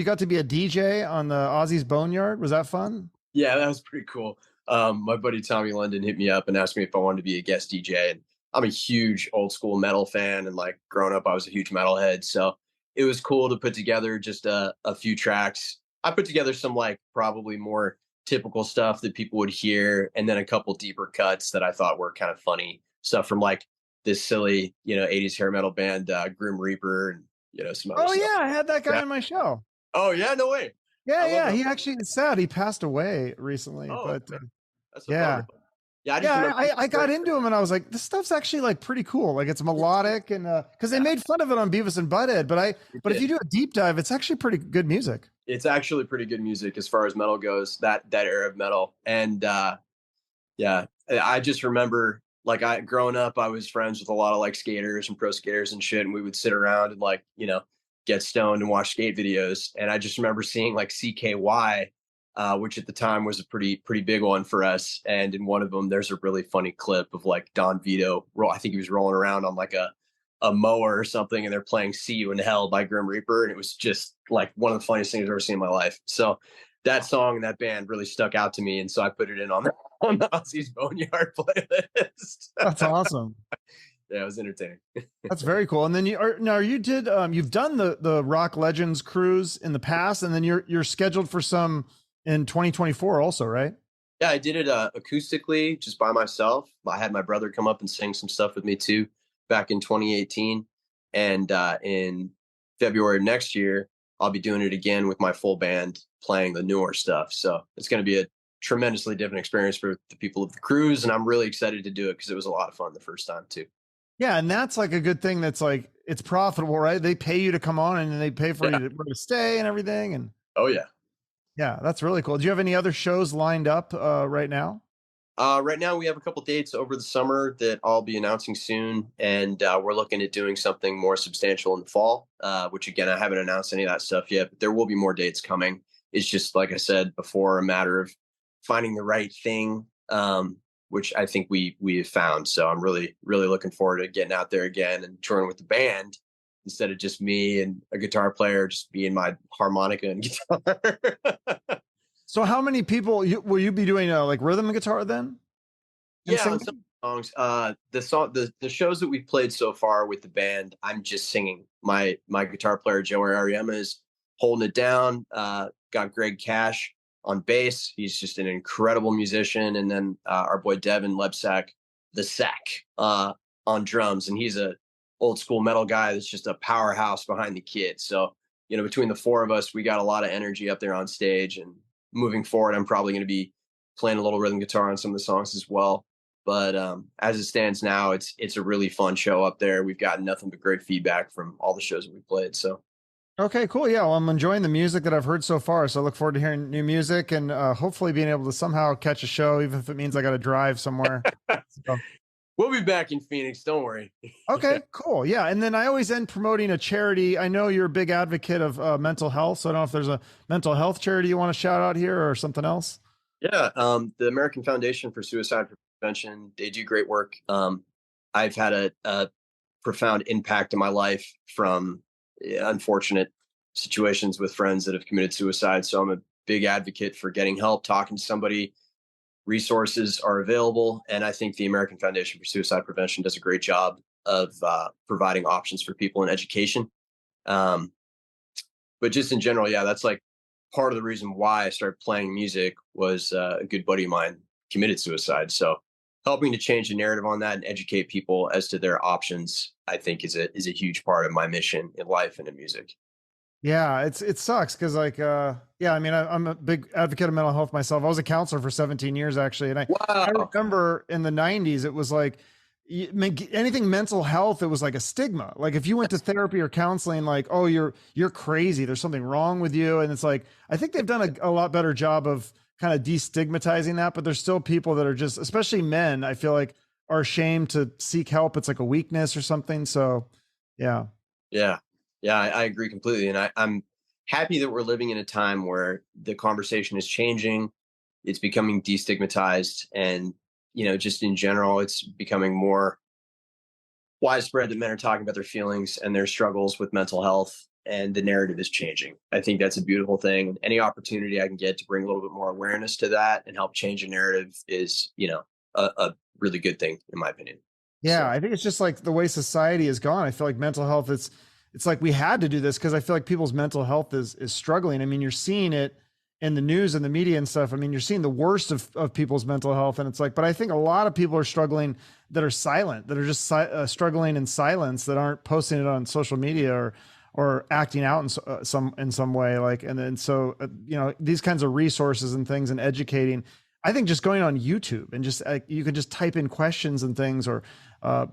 got to be a DJ on the Aussies Boneyard. Was that fun? Yeah, that was pretty cool. My buddy Tommy London hit me up and asked me if I wanted to be a guest DJ. And I'm a huge old school metal fan. And like growing up, I was a huge metalhead. So it was cool to put together just a few tracks. I put together some like probably more typical stuff that people would hear, and then a couple deeper cuts that I thought were kind of funny stuff from like this silly, 80s hair metal band, Grim Reaper, and some other Oh stuff. yeah, I had that guy Yeah. on my show. Oh yeah, no way. Yeah, I love yeah. that. He actually, it's sad. He passed away recently, Oh, but man. That's a yeah, bummer. Yeah, I just yeah. remember. I got into him and I was like, this stuff's actually like pretty cool. Like it's melodic and because they made fun of it on Beavis and Butthead, but if you do a deep dive, it's actually pretty good music. It's actually pretty good music as far as metal goes. That era of metal, and yeah, I just remember like growing up, I was friends with a lot of like skaters and pro skaters and shit, and we would sit around and like get stoned and watch skate videos. And I just remember seeing like CKY, which at the time was a pretty big one for us. And in one of them, there's a really funny clip of like Don Vito. I think he was rolling around on like a mower or something, and they're playing "See You in Hell" by Grim Reaper, and it was just like one of the funniest things I've ever seen in my life. So that song and that band really stuck out to me, and so I put it in on the Aussies Boneyard playlist. That's awesome. Yeah, it was entertaining. That's very cool. And then you've done the Rock Legends cruise in the past, and then you're scheduled for some in 2024 also, right? Yeah, I did it acoustically just by myself. I had my brother come up and sing some stuff with me too back in 2018. And in February of next year, I'll be doing it again with my full band playing the newer stuff. So it's going to be a tremendously different experience for the people of the cruise. And I'm really excited to do it because it was a lot of fun the first time too. Yeah, and that's like a good thing. That's like it's profitable, right? They pay you to come on, and they pay for you to stay and everything. And oh yeah, that's really cool. Do you have any other shows lined up right now? Right now we have a couple dates over the summer that I'll be announcing soon, and we're looking at doing something more substantial in the fall. Which again, I haven't announced any of that stuff yet, but there will be more dates coming. It's just like I said before, a matter of finding the right thing. Which I think we have found. So I'm really looking forward to getting out there again and touring with the band instead of just me and a guitar player just being my harmonica and guitar. So how many people will you be doing like rhythm and guitar then? Yeah, on some songs. The shows that we've played so far with the band, I'm just singing. My guitar player Joey Ariema is holding it down. Got Greg Cash on bass. He's just an incredible musician. And then our boy Devin Lebsack, the Sack, on drums. And he's a old school metal guy that's just a powerhouse behind the kit. So, between the four of us, we got a lot of energy up there on stage. And moving forward, I'm probably going to be playing a little rhythm guitar on some of the songs as well. But as it stands now, it's a really fun show up there. We've gotten nothing but great feedback from all the shows that we played. So okay, cool. Yeah, well, I'm enjoying the music that I've heard so far. So I look forward to hearing new music and hopefully being able to somehow catch a show, even if it means I got to drive somewhere. So. We'll be back in Phoenix. Don't worry. Okay, cool. Yeah. And then I always end promoting a charity. I know you're a big advocate of mental health. So I don't know if there's a mental health charity you want to shout out here or something else. Yeah. The American Foundation for Suicide Prevention, they do great work. I've had a profound impact in my life from unfortunate situations with friends that have committed suicide. So I'm a big advocate for getting help, talking to somebody. Resources are available. And I think the American Foundation for Suicide Prevention does a great job of providing options for people in education. But just in general, yeah, that's like part of the reason why I started playing music was a good buddy of mine committed suicide. So helping to change the narrative on that and educate people as to their options, I think is a huge part of my mission in life and in music. Yeah, it sucks because I'm a big advocate of mental health myself. I was a counselor for 17 years actually, and I remember in the 90s it was like anything mental health, it was like a stigma. Like if you went to therapy or counseling, like, oh, you're crazy, there's something wrong with you. And it's like I think they've done a lot better job of kind of destigmatizing that, but there's still people that are just, especially men, I feel like are ashamed to seek help. It's like a weakness or something. So yeah. Yeah. Yeah, I agree completely. And I'm happy that we're living in a time where the conversation is changing. It's becoming destigmatized. And, just in general, it's becoming more widespread that men are talking about their feelings and their struggles with mental health. And the narrative is changing. I think that's a beautiful thing. And any opportunity I can get to bring a little bit more awareness to that and help change a narrative is, a really good thing, in my opinion. Yeah, So, I think it's just like the way society has gone. I feel like mental health, it's like we had to do this because I feel like people's mental health is struggling. I mean, you're seeing it in the news and the media and stuff. I mean, you're seeing the worst of people's mental health. And it's like, but I think a lot of people are struggling that are silent, that are just struggling in silence, that aren't posting it on social media or acting out in some way. Like, and then, so, these kinds of resources and things and educating, I think just going on YouTube and just you can just type in questions and things, or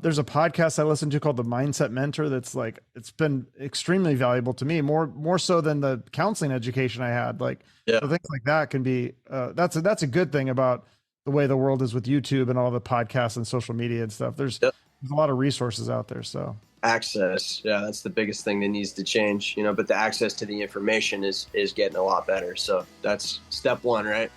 there's a podcast I listen to called The Mindset Mentor. That's like, it's been extremely valuable to me, more so than the counseling education I had. Like, yeah. so things like that can be, that's a good thing about the way the world is with YouTube and all the podcasts and social media and stuff. There's a lot of resources out there. So Access, yeah, that's the biggest thing that needs to change, but the access to the information is getting a lot better. So that's step one, right?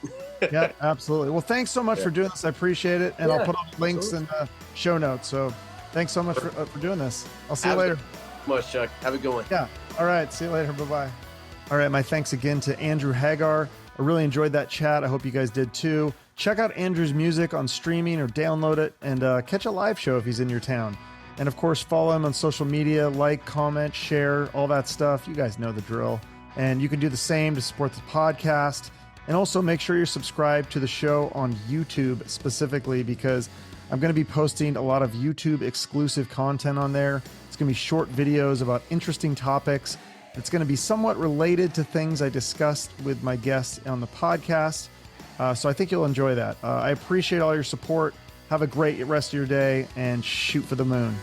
yeah, absolutely. Well, thanks so much for doing this. I appreciate it. And I'll put all the links in the show notes. So thanks so much for doing this. I'll see you later. Much, Chuck. Have a good one. Yeah. All right. See you later. Bye-bye. All right. My thanks again to Andrew Hagar. I really enjoyed that chat. I hope you guys did too. Check out Andrew's music on streaming or download it, and catch a live show if he's in your town. And of course, follow him on social media, like, comment, share, all that stuff. You guys know the drill. And you can do the same to support the podcast. And also make sure you're subscribed to the show on YouTube specifically, because I'm going to be posting a lot of YouTube exclusive content on there. It's going to be short videos about interesting topics. It's going to be somewhat related to things I discussed with my guests on the podcast. So I think you'll enjoy that. I appreciate all your support. Have a great rest of your day and shoot for the moon.